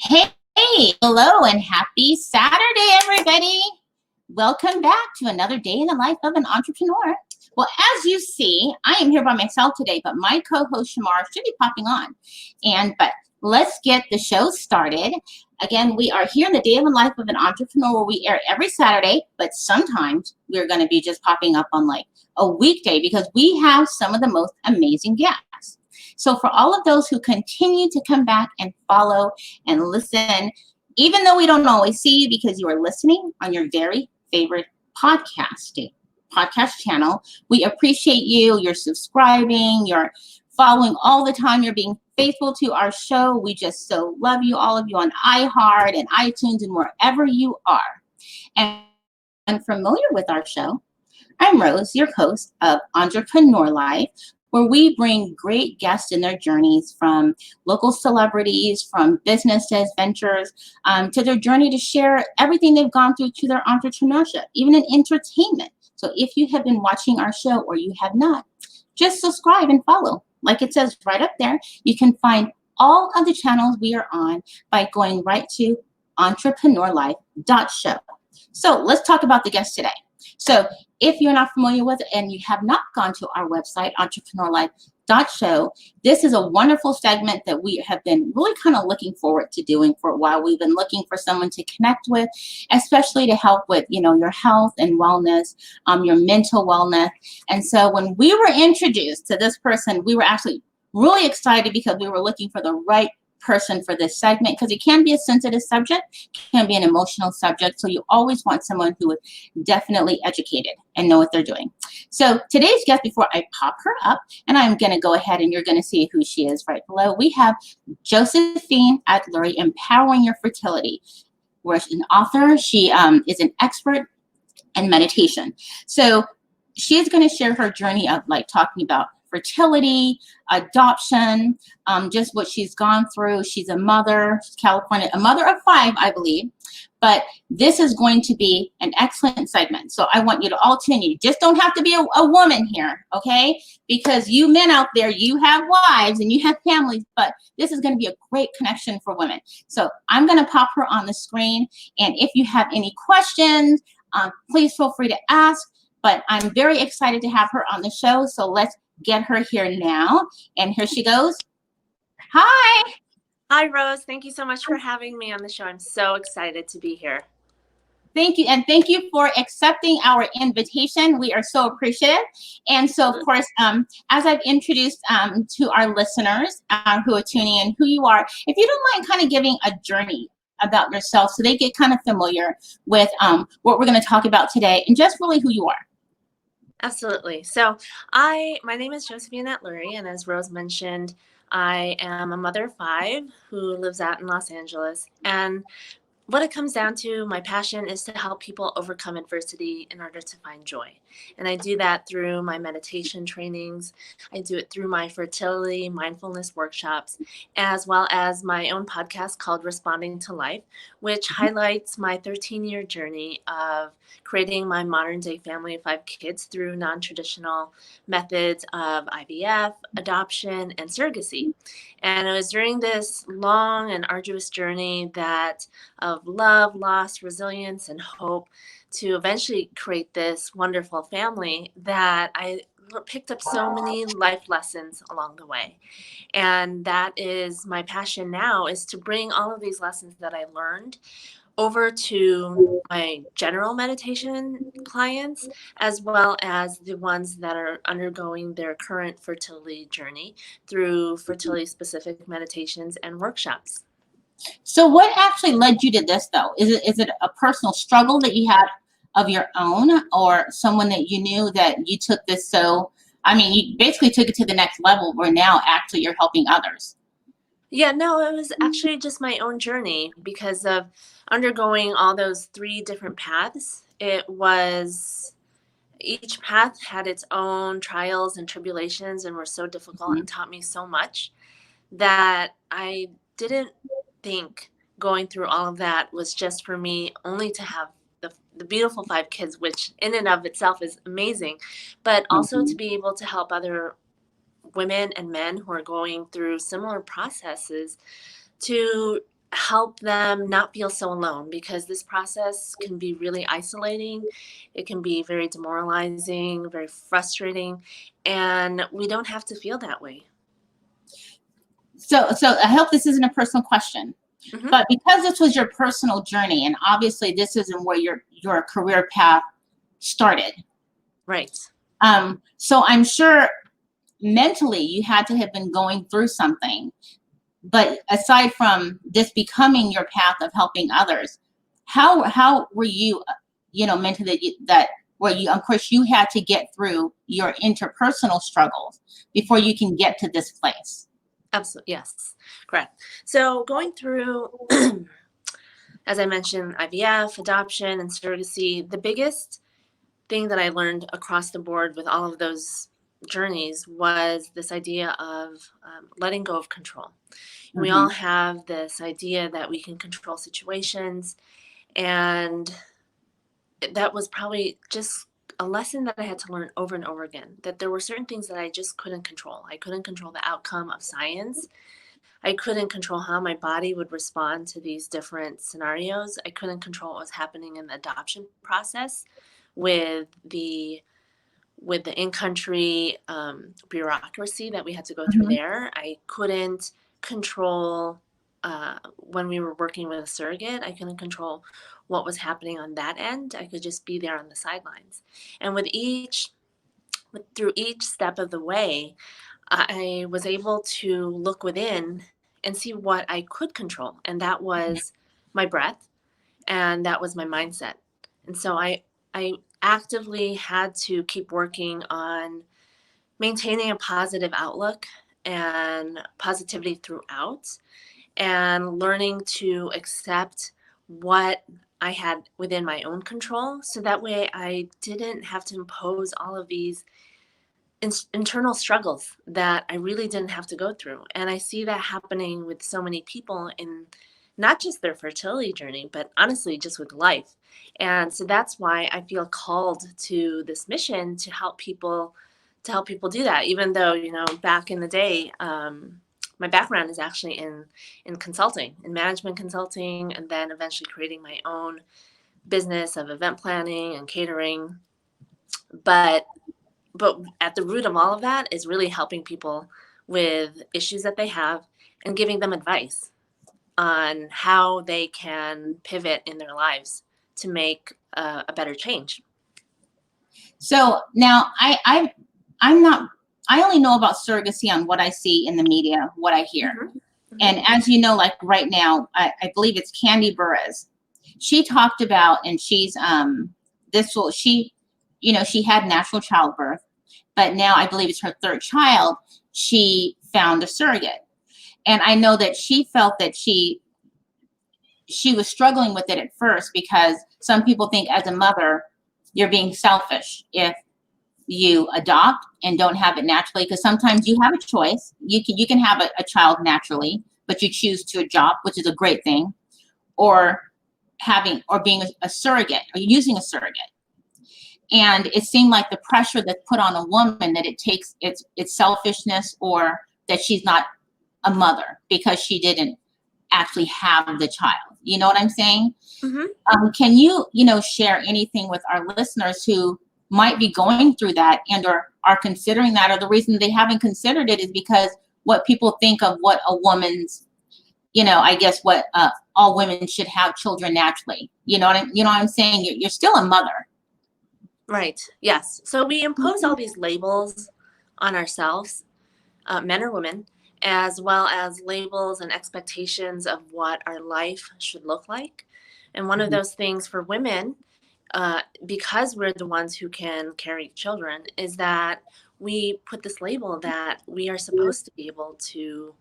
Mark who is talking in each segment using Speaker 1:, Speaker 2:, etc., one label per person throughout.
Speaker 1: Hey, hello, and happy Saturday, everybody. Welcome back to another day in the life of an entrepreneur. Well, as you see, I am here by myself today, but my co-host Shamar should be popping on. But let's get the show started. Again, we are here in the day in the life of an entrepreneur where we air every Saturday, but sometimes we're going to be just popping up on like a weekday because we have some of the most amazing guests. So for all of those who continue to come back and follow and listen, even though we don't always see you because you are listening on your very favorite podcast channel, we appreciate you. You're subscribing, you're following all the time, you're being faithful to our show. We just so love you, all of you on iHeart and iTunes and wherever you are. And unfamiliar with our show, I'm Rose, your host of Entrepreneur Life, where we bring great guests in their journeys from local celebrities, from businesses, ventures, to their journey to share everything they've gone through to their entrepreneurship, even in entertainment. So if you have been watching our show or you have not, just subscribe and follow. Like it says right up there, you can find all of the channels we are on by going right to entrepreneurlife.show. So let's talk about the guest today. So if you're not familiar with it and you have not gone to our website, entrepreneurlife.show, this is a wonderful segment that we have been really kind of looking forward to doing for a while. We've been looking for someone to connect with, especially to help with, your health and wellness, your mental wellness. And so when we were introduced to this person, we were actually really excited because we were looking for the right person for this segment because it can be a sensitive subject, can be an emotional subject. So you always want someone who is definitely educated and know what they're doing. So today's guest, before I pop her up, and I'm going to go ahead and you're going to see who she is right below, we have Josephine Atluri, Empowering Your Fertility, where she's an author. She is an expert in meditation. So she is going to share her journey of like talking about fertility, adoption, just what she's gone through. She's a mother, she's California, a mother of 5, I believe. But this is going to be an excellent segment. So I want you to all tune in. You just don't have to be a woman here, okay? Because you men out there, you have wives and you have families, but this is going to be a great connection for women. So I'm going to pop her on the screen. And if you have any questions, please feel free to ask. But I'm very excited to have her on the show. So let's get her here now. And here she goes. Hi.
Speaker 2: Hi, Rose. Thank you so much for having me on the show. I'm so excited to be here.
Speaker 1: Thank you. And thank you for accepting our invitation. We are so appreciative. And so, of course, as I've introduced to our listeners who are tuning in, who you are, if you don't mind kind of giving a journey about yourself so they get kind of familiar with what we're going to talk about today and just really who you are.
Speaker 2: Absolutely. So my name is Josephine Atluri, and as Rose mentioned, I am a mother of 5 who lives out in Los Angeles. And what it comes down to, my passion is to help people overcome adversity in order to find joy. And I do that through my meditation trainings. I do it through my fertility, mindfulness workshops, as well as my own podcast called Responding to Life, which highlights my 13-year journey of creating my modern day family of 5 kids through non-traditional methods of IVF, adoption, and surrogacy. And it was during this long and arduous journey of love, loss, resilience, and hope to eventually create this wonderful family that I picked up so many life lessons along the way. And that is my passion now, is to bring all of these lessons that I learned over to my general meditation clients, as well as the ones that are undergoing their current fertility journey through fertility-specific meditations and workshops.
Speaker 1: So what actually led you to this, though? Is it a personal struggle that you had of your own, or someone that you knew that you took this you basically took it to the next level where now actually you're helping others?
Speaker 2: Yeah, no, it was actually just my own journey because of undergoing all those 3 different paths. Each path had its own trials and tribulations and were so difficult and taught me so much that I didn't think going through all of that was just for me only to have the beautiful 5 kids, which in and of itself is amazing, but also to be able to help other women and men who are going through similar processes to help them not feel so alone, because this process can be really isolating. It can be very demoralizing, very frustrating, and we don't have to feel that way.
Speaker 1: So I hope this isn't a personal question,
Speaker 2: Hmm.
Speaker 1: but because this was your personal journey, and obviously this isn't where your career path started.
Speaker 2: Right.
Speaker 1: So I'm sure mentally you had to have been going through something. But aside from this becoming your path of helping others, how were you, mentally that where you, of course, you had to get through your interpersonal struggles before you can get to this place.
Speaker 2: Absolutely. Yes. Correct. So going through, as I mentioned, IVF, adoption, and surrogacy, the biggest thing that I learned across the board with all of those journeys was this idea of letting go of control. We all
Speaker 1: Hmm.
Speaker 2: have this idea that we can control situations, and that was probably just a lesson that I had to learn over and over again, that there were certain things that I just couldn't control. I couldn't control the outcome of science. I couldn't control how my body would respond to these different scenarios. I couldn't control what was happening in the adoption process with the in-country bureaucracy that we had to go through
Speaker 1: Hmm.
Speaker 2: there. I couldn't control when we were working with a surrogate. I couldn't control what was happening on that end. I could just be there on the sidelines. And through each step of the way, I was able to look within and see what I could control, and that was my breath, and that was my mindset. And so I actively had to keep working on maintaining a positive outlook and positivity throughout, and learning to accept what I had within my own control, so that way I didn't have to impose all of these internal struggles that I really didn't have to go through. And I see that happening with so many people in not just their fertility journey, but honestly, just with life. And so that's why I feel called to this mission to help people do that. Even though, back in the day, my background is actually in consulting, in management consulting, and then eventually creating my own business of event planning and catering. But at the root of all of that is really helping people with issues that they have and giving them advice on how they can pivot in their lives to make a better change.
Speaker 1: So now I'm not, I only know about surrogacy on what I see in the media, what I hear.
Speaker 2: Hmm. Hmm.
Speaker 1: And as you know, like right now, I believe it's Candy Burris. She talked about, and she's she had natural childbirth, but now I believe it's her third child. She found a surrogate, and I know that she felt that she was struggling with it at first because some people think as a mother you're being selfish if you adopt and don't have it naturally, because sometimes you have a choice. You can have a child naturally, but you choose to adopt, which is a great thing, or being a surrogate or using a surrogate. And it seemed like the pressure that's put on a woman, that it takes it's selfishness, or that she's not a mother because she didn't actually have the child. You know what I'm saying?
Speaker 2: Hmm.
Speaker 1: Can you, share anything with our listeners who might be going through that and or are considering that, or the reason they haven't considered it is because what people think of what a woman's, I guess what all women should have children naturally. You know what I'm saying? You're still a mother.
Speaker 2: Right. Yes. So we impose all these labels on ourselves, men or women, as well as labels and expectations of what our life should look like. And one of
Speaker 1: Mhm.
Speaker 2: those things for women, because we're the ones who can carry children, is that we put this label that we are supposed to be able to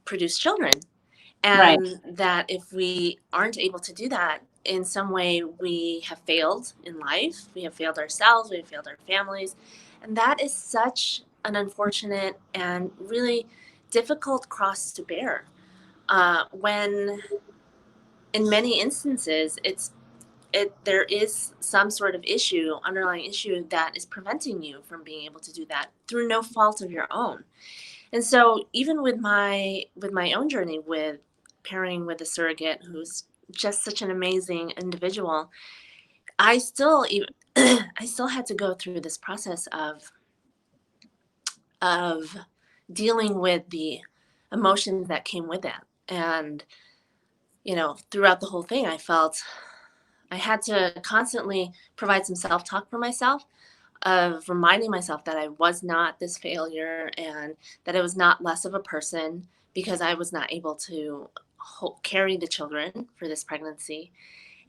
Speaker 2: produce children.
Speaker 1: Right.
Speaker 2: And that if we aren't able to do that, in some way we have failed in life, we have failed ourselves, we have failed our families. And that is such an unfortunate and really difficult cross to bear. When in many instances there is some sort of underlying issue that is preventing you from being able to do that through no fault of your own. And so even with my own journey with pairing with a surrogate who's just such an amazing individual, I still even I still had to go through this process of dealing with the emotions that came with that. And throughout the whole thing, I felt I had to constantly provide some self-talk for myself, of reminding myself that I was not this failure and that I was not less of a person because I was not able to carry the children for this pregnancy.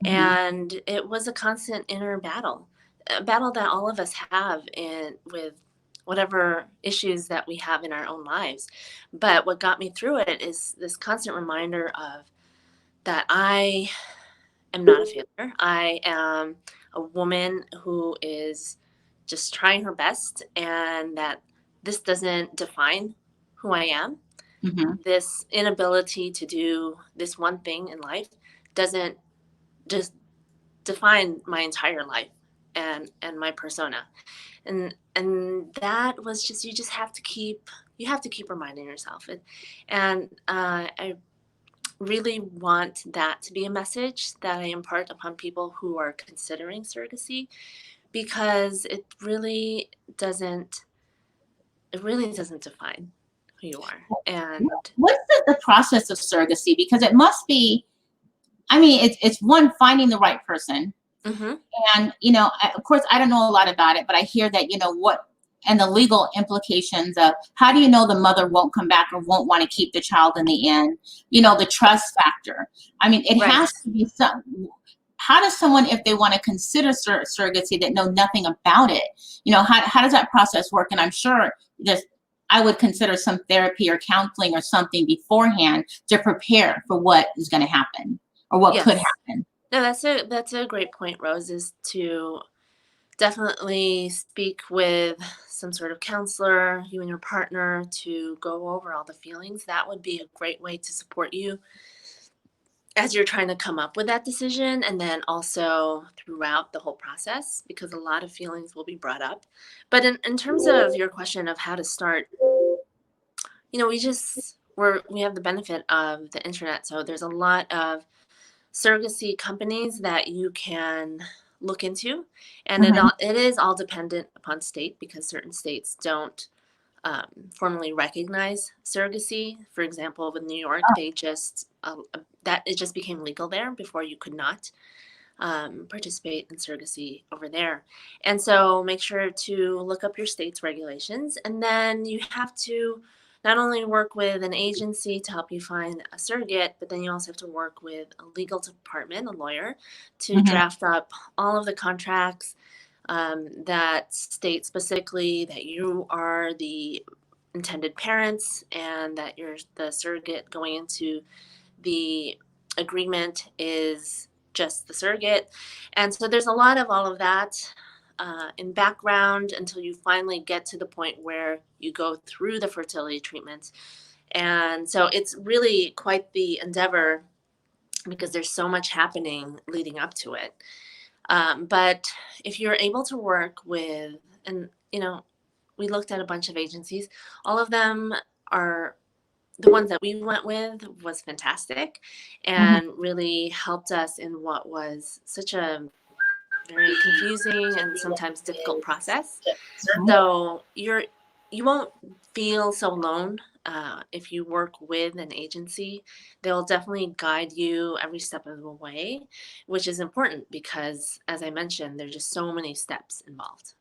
Speaker 1: Mhm.
Speaker 2: And it was a constant inner battle, a battle that all of us have with whatever issues that we have in our own lives. But what got me through it is this constant reminder of that I am not a failure. I am a woman who is just trying her best, and that this doesn't define who I am.
Speaker 1: Mhm.
Speaker 2: This inability to do this one thing in life doesn't just define my entire life and my persona. And that was just, you have to keep reminding yourself it. And I really want that to be a message that I impart upon people who are considering surrogacy, because doesn't it really doesn't define who you are. And
Speaker 1: What's the process of surrogacy? Because it must be, I mean, it's one, finding the right person.
Speaker 2: mm-hmm,
Speaker 1: And, of course, I don't know a lot about it, but I hear that, what, and the legal implications of how do you know the mother won't come back or won't want to keep the child in the end? The trust factor. I mean, it
Speaker 2: right.
Speaker 1: has to be some. How does someone, if they want to consider surrogacy, that know nothing about it, how does that process work? And I'm sure I would consider some therapy or counseling or something beforehand to prepare for what is going to happen or what could
Speaker 2: Yes.
Speaker 1: happen.
Speaker 2: No, that's a great point, Rose, is to definitely speak with some sort of counselor, you and your partner, to go over all the feelings. That would be a great way to support you as you're trying to come up with that decision, and then also throughout the whole process, because a lot of feelings will be brought up. But in terms of your question of how to start, we have the benefit of the internet, so there's a lot of surrogacy companies that you can look into, and
Speaker 1: Mhm.
Speaker 2: it is all dependent upon state, because certain states don't formally recognize surrogacy. For example, with New York, they just that it just became legal there. Before, you could not participate in surrogacy over there. And so make sure to look up your state's regulations. And then you have to not only work with an agency to help you find a surrogate, but then you also have to work with a legal department, a lawyer, to
Speaker 1: Mhm.
Speaker 2: draft up all of the contracts that state specifically that you are the intended parents, and that you're the surrogate going into the agreement is just the surrogate. And so there's a lot of all of that in background until you finally get to the point where you go through the fertility treatments. And so it's really quite the endeavor, because there's so much happening leading up to it. But if you're able to work with, and we looked at a bunch of agencies, all of them are, the ones that we went with was fantastic
Speaker 1: Mhm.
Speaker 2: and really helped us in what was such a very confusing and sometimes difficult process. So you won't feel so alone if you work with an agency. They'll definitely guide you every step of the way, which is important because, as I mentioned, there's just so many steps involved.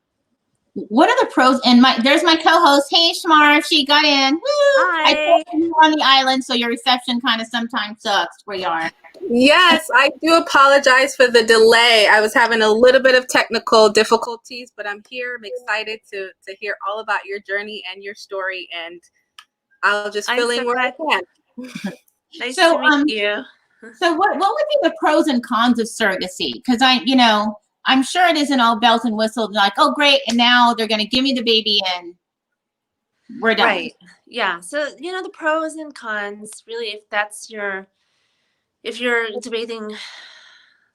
Speaker 1: What are the pros? And there's my co-host. Hey, Shmar, she got in. Woo! I
Speaker 2: Hi.
Speaker 1: told you you're on the island, so your reception kind of sometimes sucks where you are.
Speaker 3: Yes, I do apologize for the delay. I was having a little bit of technical difficulties, but I'm here. I'm excited to hear all about your journey and your story, and I'll just
Speaker 2: I'm
Speaker 3: fill
Speaker 2: so
Speaker 3: in where I
Speaker 2: glad.
Speaker 3: can.
Speaker 2: Nice
Speaker 1: So,
Speaker 2: to meet you.
Speaker 1: so what would be the pros and cons of surrogacy? Because I'm sure it isn't all bells and whistles. Like, oh, great, and now they're going to give me the baby, and we're done.
Speaker 2: Right. Yeah. So, the pros and cons, really, if you're debating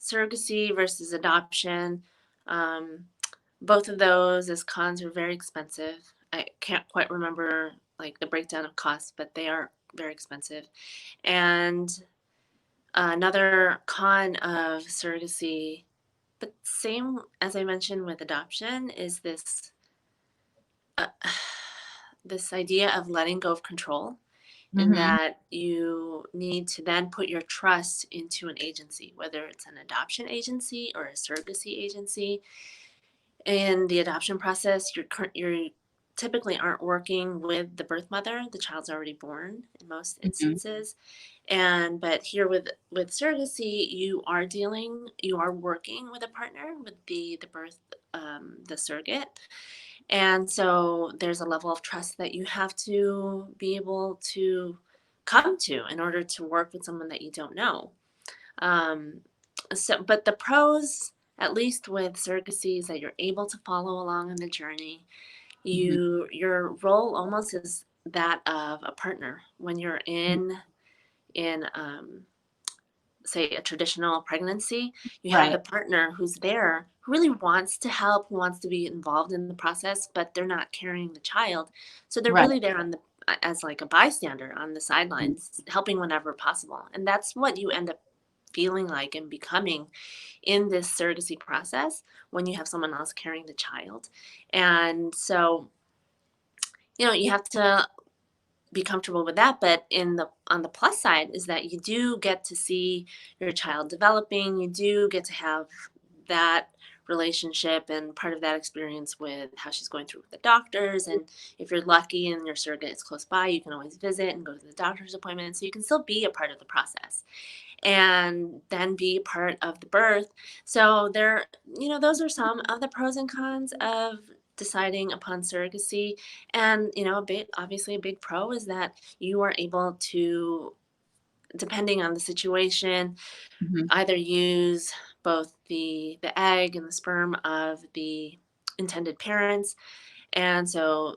Speaker 2: surrogacy versus adoption, um, both of those as cons are very expensive. I can't quite remember like the breakdown of costs, but they are very expensive. And another con of surrogacy, but same as I mentioned with adoption, is uh, this idea of letting go of control, in
Speaker 1: Mm-hmm.
Speaker 2: that you need to then put your trust into an agency, whether it's an adoption agency or a surrogacy agency. In the adoption process, you're typically aren't working with the birth mother. The child's already born in most
Speaker 1: Mm-hmm.
Speaker 2: instances. But here with surrogacy, you are working with a partner, with the birth, the surrogate. And so there's a level of trust that you have to be able to come to in order to work with someone that you don't know. Um, but the pros, at least with surrogacy, is that you're able to follow along in the journey. Your role almost is that of a partner when you're in say a traditional pregnancy. You have
Speaker 1: Right.
Speaker 2: the partner who's there, who really wants to help, who wants to be involved in the process, but they're not carrying the child, so they're
Speaker 1: Right.
Speaker 2: really there on the as like a bystander on the sidelines, helping whenever possible. And that's what you end up feeling like and becoming in this surrogacy process when you have someone else carrying the child. And so, you have to be comfortable with that. But on the plus side is that you do get to see your child developing. You do get to have that relationship and part of that experience with how she's going through with the doctors. And if you're lucky and your surrogate is close by, you can always visit and go to the doctor's appointment, so you can still be a part of the process and then be part of the birth. So those are some of the pros and cons of deciding upon surrogacy. And obviously a big pro is that you are able to, depending on the situation,
Speaker 1: Mm-hmm.
Speaker 2: either use both the egg and the sperm of the intended parents. And so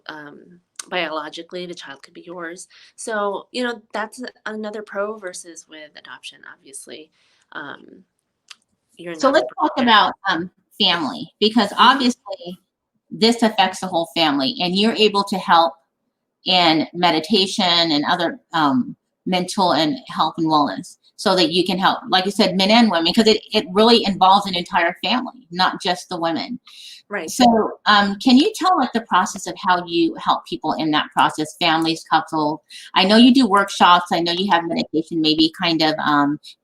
Speaker 2: biologically the child could be yours. So that's another pro versus with adoption. Obviously, you're
Speaker 1: So
Speaker 2: not the
Speaker 1: let's
Speaker 2: birth
Speaker 1: talk
Speaker 2: parent.
Speaker 1: about family, because
Speaker 2: Mhm.
Speaker 1: obviously this affects the whole family, and you're able to help in meditation and other mental and health and wellness, so that you can help, like you said, men and women, because it really involves an entire family, not just the women.
Speaker 2: Right.
Speaker 1: So can you tell like the process of how you help people in that process, families, couples? I know you do workshops. I know you have meditation, maybe kind of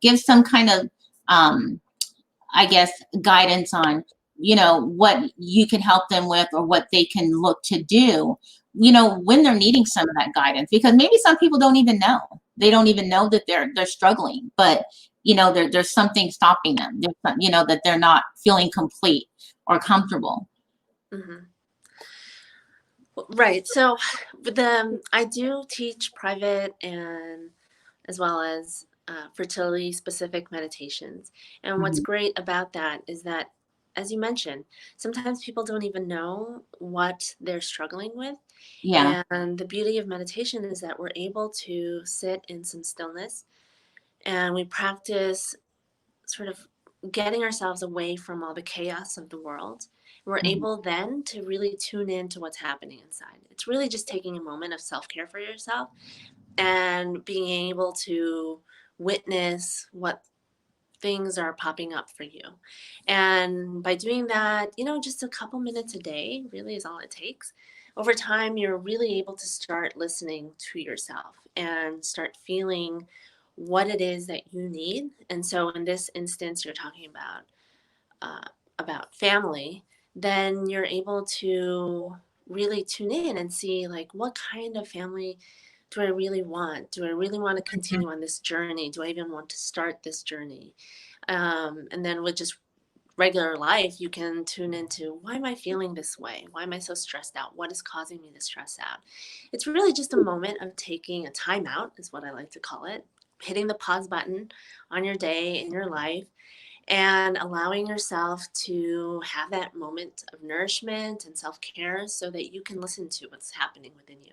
Speaker 1: give some kind of I guess guidance on what you can help them with, or what they can look to do when they're needing some of that guidance, because maybe some people don't even know. They don't even know that they're struggling, but there's something stopping them. That they're not feeling complete or comfortable.
Speaker 2: Hmm. Right. So I do teach private and as well as fertility specific meditations. And what's
Speaker 1: Hmm.
Speaker 2: great about that is that, as you mentioned, sometimes people don't even know what they're struggling with.
Speaker 1: Yeah.
Speaker 2: And the beauty of meditation is that we're able to sit in some stillness, and we practice sort of getting ourselves away from all the chaos of the world. We're
Speaker 1: Hmm.
Speaker 2: able then to really tune into what's happening inside. It's really just taking a moment of self-care for yourself and being able to witness what things are popping up for you. And by doing that, just a couple minutes a day really is all it takes. Over time, you're really able to start listening to yourself and start feeling what it is that you need. And so in this instance, you're talking about family, then you're able to really tune in and see, like, what kind of family do I really want? Do I really want to continue on this journey? Do I even want to start this journey? And then with just regular life, you can tune into, why am I feeling this way? Why am I so stressed out? What is causing me to stress out? It's really just a moment of taking a time out, is what I like to call it, hitting the pause button on your day, in your life, and allowing yourself to have that moment of nourishment and self-care so that you can listen to what's happening within you.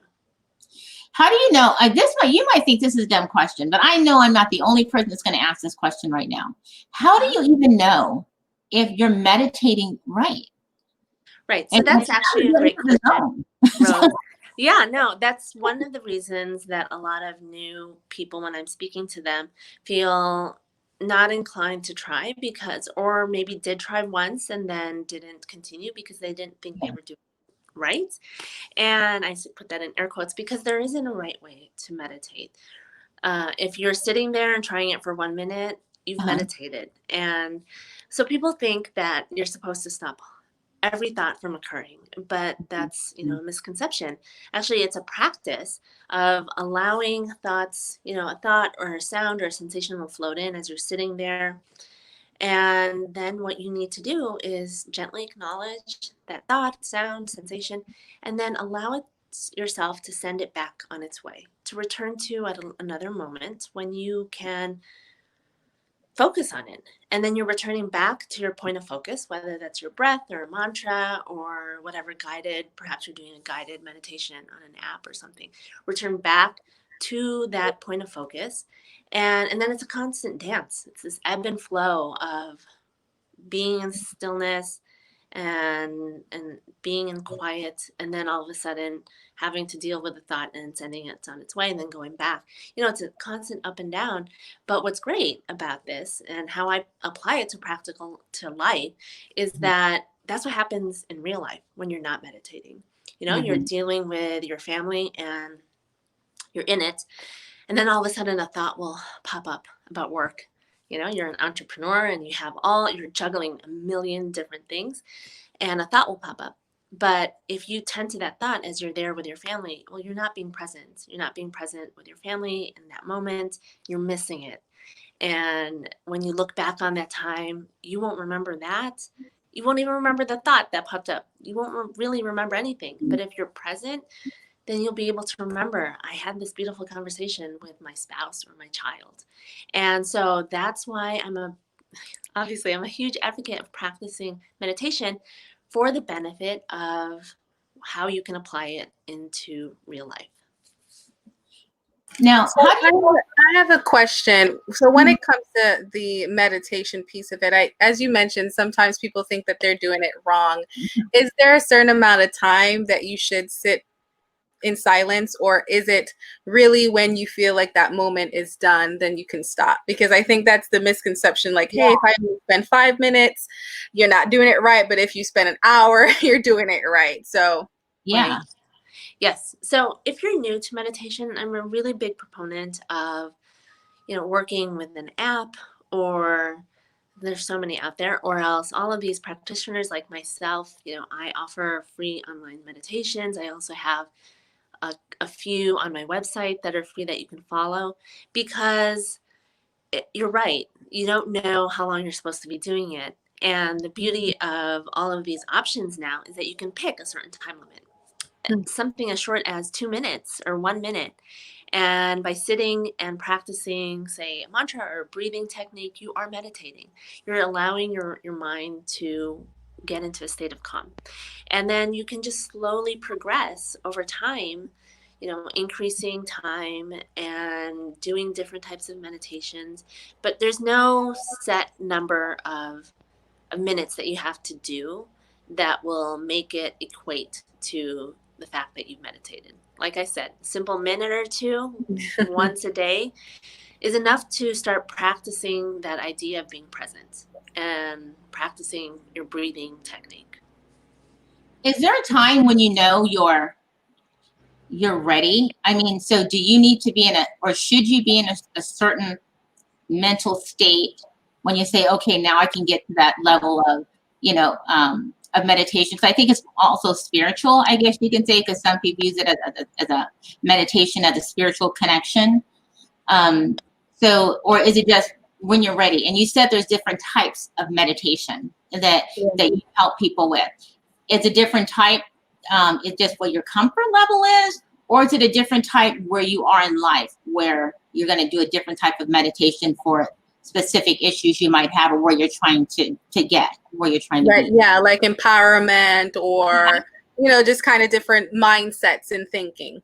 Speaker 1: How do you know? You might think this is a dumb question, but I know I'm not the only person that's going to ask this question right now. How do you even know if you're meditating right?
Speaker 2: Right. So
Speaker 1: And
Speaker 2: that's actually a great question, Rose. Yeah, no, that's one of the reasons that a lot of new people, when I'm speaking to them, feel not inclined to try because, or maybe did try once and then didn't continue because they didn't think they were doing it right. And put that in air quotes because there isn't a right way to meditate. If you're sitting there and trying it for 1 minute, you've
Speaker 1: Uh-huh.
Speaker 2: meditated. And so people think that you're supposed to stop every thought from occurring, but that's, a misconception. Actually, it's a practice of allowing thoughts, a thought or a sound or a sensation will float in as you're sitting there. And then what you need to do is gently acknowledge that thought, sound, sensation, and then allow it yourself to send it back on its way, to return to at another moment when you can focus on it. And then you're returning back to your point of focus, whether that's your breath or a mantra or whatever perhaps you're doing a guided meditation on an app or something. Return back to that point of focus. And then it's a constant dance. It's this ebb and flow of being in stillness and being in quiet, and then all of a sudden having to deal with the thought and sending it on its way and then going back. It's a constant up and down. But what's great about this and how I apply it to life is that that's what happens in real life when you're not meditating. You're
Speaker 1: Mhm.
Speaker 2: dealing with your family and you're in it, and then all of a sudden a thought will pop up about work. You're an entrepreneur and you're juggling a million different things, and a thought will pop up. But if you tend to that thought as you're there with your family, well, you're not being present. You're not being present with your family in that moment. You're missing it. And when you look back on that time, you won't remember that. You won't even remember the thought that popped up. You won't really remember anything. But if you're present, then you'll be able to remember I had this beautiful conversation with my spouse or my child. And so that's why obviously I'm a huge advocate of practicing meditation for the benefit of how you can apply it into real life.
Speaker 1: Now,
Speaker 3: So
Speaker 1: how do you?
Speaker 3: I have a question. So when it comes to the meditation piece of it, as you mentioned, sometimes people think that they're doing it wrong. Is there a certain amount of time that you should sit in silence, or is it really when you feel like that moment is done, then you can stop? Because I think that's the misconception. Like, hey, if I spend 5 minutes, you're not doing it right. But if you spend an hour, you're doing it right. So
Speaker 1: Yeah.
Speaker 2: Right. Yes. So if you're new to meditation, I'm a really big proponent of, working with an app, or there's so many out there, or else all of these practitioners like myself, I offer free online meditations. I also have a few on my website that are free that you can follow, because you're right. You don't know how long you're supposed to be doing it. And the beauty of all of these options now is that you can pick a certain time limit, something as short as 2 minutes or 1 minute. And by sitting and practicing, say, a mantra or a breathing technique, you are meditating. You're allowing your mind to get into a state of calm. And then you can just slowly progress over time, increasing time and doing different types of meditations. But there's no set number of minutes that you have to do that will make it equate to the fact that you've meditated. Like I said, a simple minute or two once a day is enough to start practicing that idea of being present and practicing your breathing technique.
Speaker 1: Is there a time when you know you're ready? I mean, so do you need to be or should you be in a certain mental state when you say, okay, now I can get to that level of, of meditation? Because I think it's also spiritual, I guess you can say, because some people use it as a meditation, as a spiritual connection. Or is it just when you're ready? And you said there's different types of meditation that you help people with. Is a different type, is just what your comfort level is, or is it a different type where you are in life, where you're going to do a different type of meditation for specific issues you might have, or where you're trying to get, where you're trying to
Speaker 3: right,
Speaker 1: be?
Speaker 3: yeah, like empowerment, or just kind of different mindsets and thinking.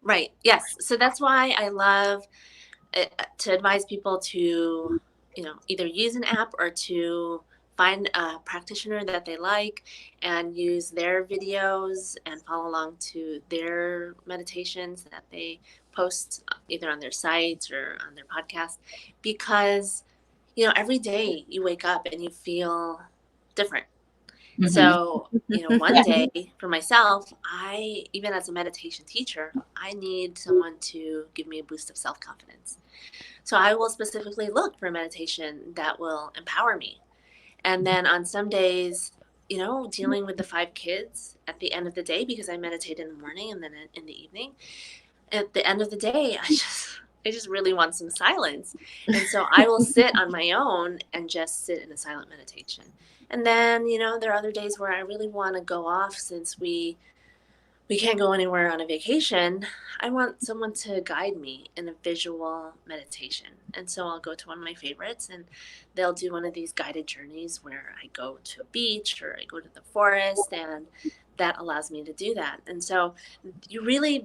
Speaker 2: Right. Yes. So that's why I love to advise people to, either use an app or to find a practitioner that they like and use their videos and follow along to their meditations that they post either on their sites or on their podcast, because every day you wake up and you feel different.
Speaker 1: Mhm.
Speaker 2: So, one day for myself, even as a meditation teacher, I need someone to give me a boost of self-confidence. So I will specifically look for a meditation that will empower me. And then on some days, dealing with the 5 kids at the end of the day, because I meditate in the morning and then in the evening, at the end of the day, I just really want some silence. And so I will sit on my own and just sit in a silent meditation. And then, there are other days where I really want to go off, since we can't go anywhere on a vacation. I want someone to guide me in a visual meditation. And so I'll go to one of my favorites, and they'll do one of these guided journeys where I go to a beach or I go to the forest, and that allows me to do that. And so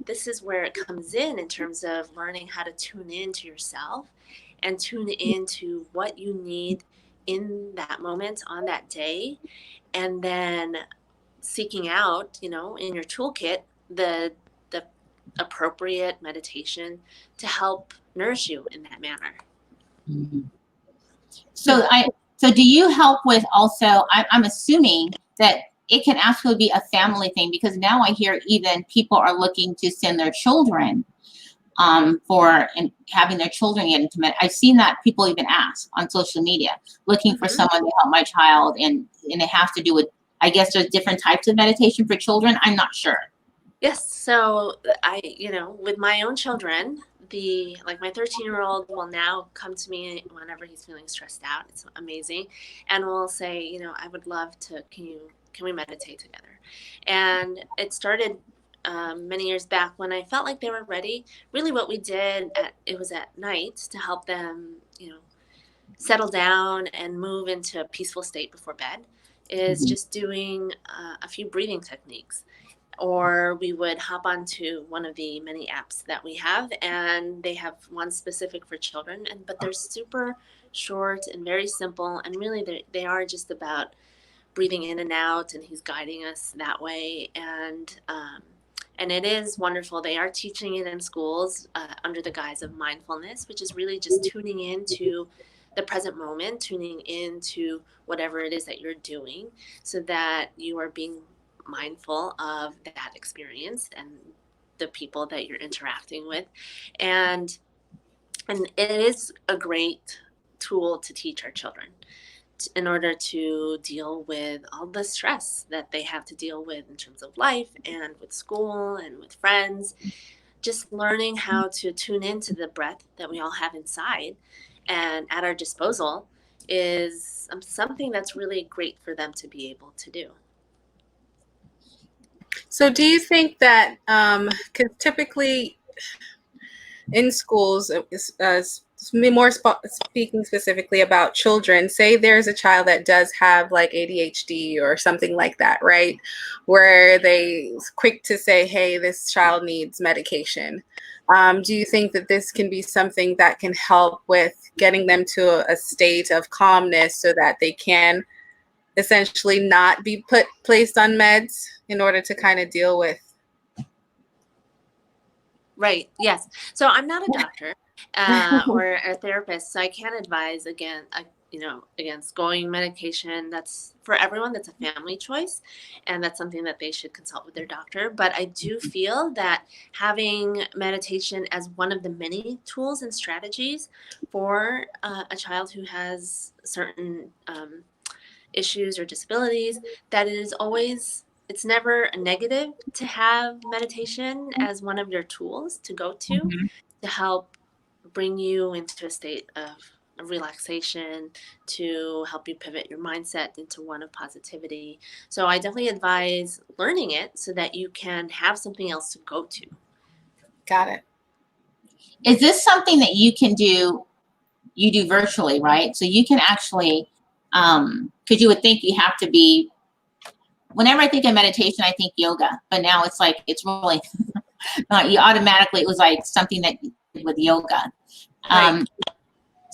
Speaker 2: this is where it comes in terms of learning how to tune into yourself and tune into what you need in that moment on that day, and then seeking out, in your toolkit, the appropriate meditation to help nourish you in that manner.
Speaker 1: Mhm. So do you help with also, I'm assuming that it can actually be a family thing, because now I hear even people are looking to send their children for and having their children get into I've seen that people even ask on social media, looking for someone to help my child, and it has to do with, I guess there's different types of meditation for children. I'm not sure.
Speaker 2: Yes. So with my own children, my 13-year-old will now come to me whenever he's feeling stressed out. It's amazing. And will say, I would love to, can we meditate together? And it started many years back when I felt like they were ready. Really what we did, it was at night to help them, settle down and move into a peaceful state before bed, is just doing a few breathing techniques. Or we would hop onto one of the many apps that we have, and they have one specific for children, but they're super short and very simple, and really they are just about breathing in and out, and he's guiding us that way. And it is wonderful. They are teaching it in schools under the guise of mindfulness, which is really just tuning into the present moment, tuning into whatever it is that you're doing, so that you are being mindful of that experience and the people that you're interacting with. And it is a great tool to teach our children in order to deal with all the stress that they have to deal with in terms of life and with school and with friends. Just learning how to tune into the breath that we all have inside and at our disposal is something that's really great for them to be able to do.
Speaker 3: So do you think that, because typically in schools, speaking specifically about children, say there's a child that does have like ADHD or something like that, right? Where they quick to say, hey, this child needs medication. Do you think that this can be something that can help with getting them to a state of calmness so that they can essentially not be placed on meds in order to kind of deal with?
Speaker 2: Right. Yes. So I'm not a doctor or a therapist, so I can't advise against going medication. That's for everyone. That's a family choice, and that's something that they should consult with their doctor. But I do feel that having meditation as one of the many tools and strategies for a child who has certain issues or disabilities, that it is always, it's never a negative to have meditation as one of your tools to go to help bring you into a state of relaxation, to help you pivot your mindset into one of positivity. So I definitely advise learning it so that you can have something else to go to.
Speaker 3: Got it.
Speaker 1: Is this something that you can do? You do virtually, right? So you can actually, because you would think you have to be, whenever I think of meditation, I think yoga, but now it's like, it's really not, you automatically, it was like something that you did with yoga.
Speaker 2: Right.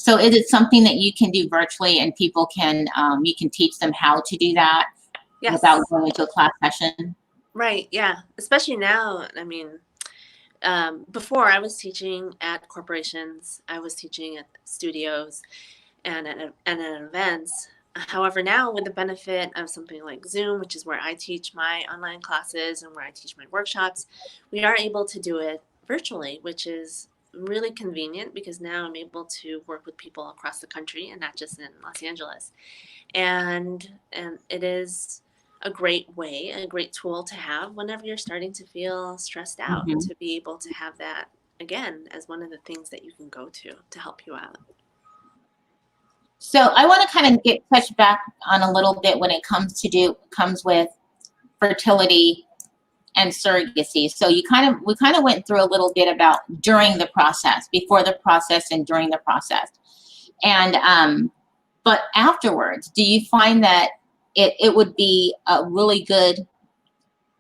Speaker 1: So is it something that you can do virtually and people can, you can teach them how to do that without
Speaker 2: Yes.
Speaker 1: going into a class session?
Speaker 2: Right. Yeah. Especially now. I mean, before I was teaching at corporations, I was teaching at studios and at events. However, now with the benefit of something like Zoom, which is where I teach my online classes and where I teach my workshops, we are able to do it virtually, which is really convenient because now I'm able to work with people across the country and not just in Los Angeles. And it is a great way, a great tool to have whenever you're starting to feel stressed out,
Speaker 1: Mhm.
Speaker 2: to be able to have that again as one of the things that you can go to help you out.
Speaker 1: So I want to kind of touch back on a little bit when it comes with fertility and surrogacy. So we kind of went through a little bit about during the process, before the process, and during the process. And but afterwards, do you find that it would be a really good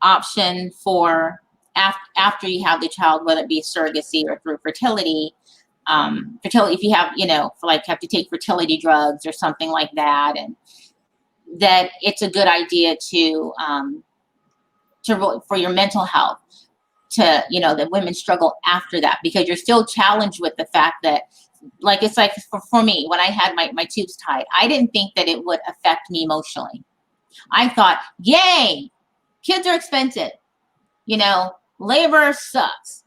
Speaker 1: option for after you have the child, whether it be surrogacy or through fertility? Fertility, if you have, for like have to take fertility drugs or something like that, and that it's a good idea for your mental health that women struggle after that, because you're still challenged with the fact that, like, it's like for me, when I had my tubes tied, I didn't think that it would affect me emotionally. I thought, yay, kids are expensive, labor sucks.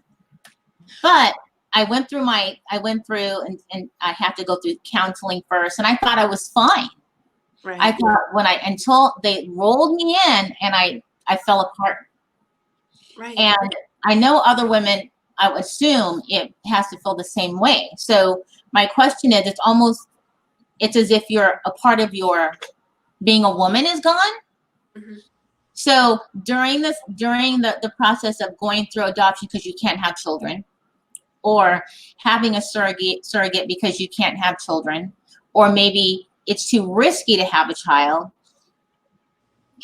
Speaker 1: But I went through and I had to go through counseling first, and I thought I was fine.
Speaker 2: Right.
Speaker 1: I thought until they rolled me in and I fell apart.
Speaker 2: Right.
Speaker 1: And I know other women, I would assume it has to feel the same way. So my question is, it's as if a part of your being a woman is gone.
Speaker 2: Mhm.
Speaker 1: So during the process of going through adoption because you can't have children, or having a surrogate because you can't have children, or maybe it's too risky to have a child,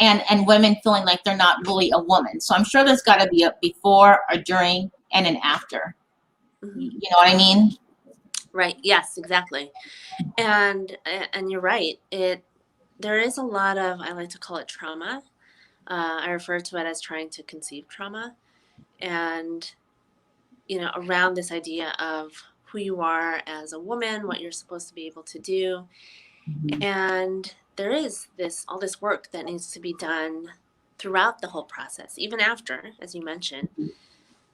Speaker 1: and women feeling like they're not really a woman. So I'm sure there's got to be a before, a during, and an after.
Speaker 2: Mhm.
Speaker 1: You know what I mean?
Speaker 2: Right. Yes, exactly. And you're right. There is a lot of, I like to call it trauma. I refer to it as trying to conceive trauma, and around this idea of who you are as a woman, what you're supposed to be able to do.
Speaker 1: Mhm.
Speaker 2: And there is all this work that needs to be done throughout the whole process, even after, as you mentioned,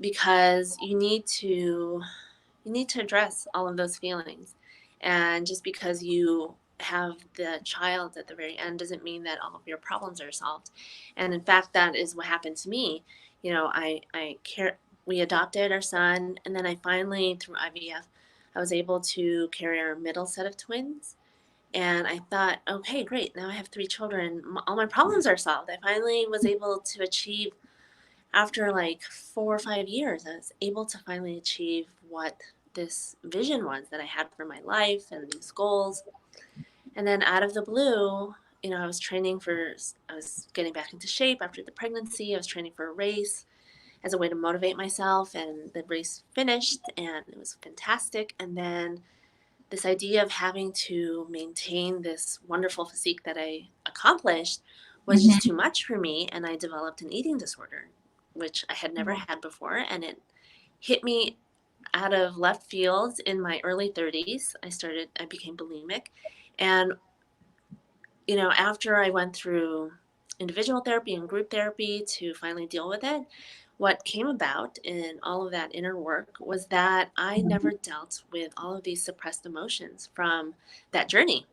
Speaker 2: because you need to address all of those feelings. And just because you have the child at the very end doesn't mean that all of your problems are solved. And in fact, that is what happened to me. We adopted our son, and then I finally, through IVF, I was able to carry our middle set of twins. And I thought, okay, great. Now I have 3 children. All my problems are solved. I finally was able to achieve, after like 4 or 5 years, I was able to finally achieve what this vision was that I had for my life and these goals. And then out of the blue, I was getting back into shape after the pregnancy. I was training for a race as a way to motivate myself, and the race finished and it was fantastic. And then this idea of having to maintain this wonderful physique that I accomplished was just
Speaker 1: Mhm.
Speaker 2: too much for me, and I developed an eating disorder, which I had never had before, and it hit me out of left field in my early 30s. I became bulimic, and after I went through individual therapy and group therapy to finally deal with it, what came about in all of that inner work was that I never dealt with all of these suppressed emotions from that journey,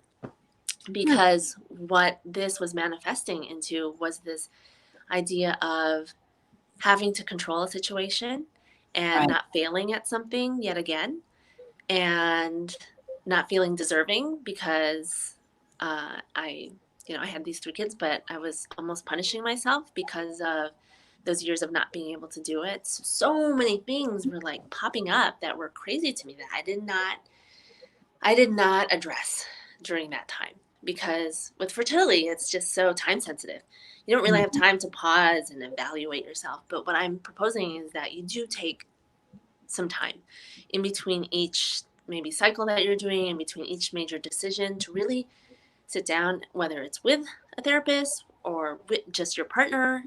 Speaker 2: because what this was manifesting into was this idea of having to control a situation and
Speaker 1: Right.
Speaker 2: not failing at something yet again, and not feeling deserving because I had these 3 kids, but I was almost punishing myself because of those years of not being able to do it. So many things were like popping up that were crazy to me that I did not address during that time, because with fertility, it's just so time sensitive. You don't really have
Speaker 1: Mhm.
Speaker 2: time to pause and evaluate yourself. But what I'm proposing is that you do take some time in between each maybe cycle that you're doing in between each major decision, to really sit down, whether it's with a therapist or with just your partner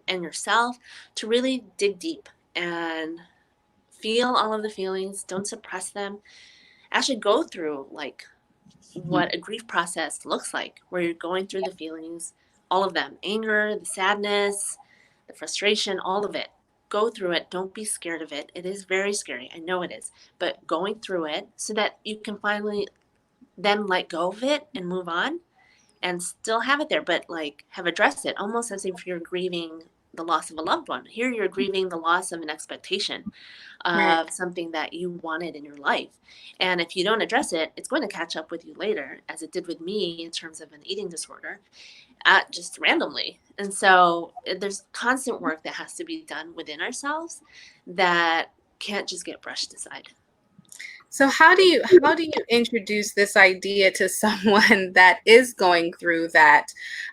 Speaker 2: and yourself, to really dig deep and feel all of the feelings. Don't suppress them. Actually go through like what a grief process looks like, where you're going through the feelings, all of them, anger, the sadness, the frustration, all of it. Go through it. Don't be scared of it. It is very scary. I know it is. But going through it so that you can finally then let go of it and move on and still have it there, but like have addressed it, almost as if you're grieving the loss of a loved one. Here you're grieving the loss of an expectation
Speaker 3: Right.
Speaker 2: of something that you wanted in your life. And if you don't address it, it's going to catch up with you later, as it did with me in terms of an eating disorder, just randomly. And so there's constant work that has to be done within ourselves that can't just get brushed aside.
Speaker 3: So how do you introduce this idea to someone that is going through that?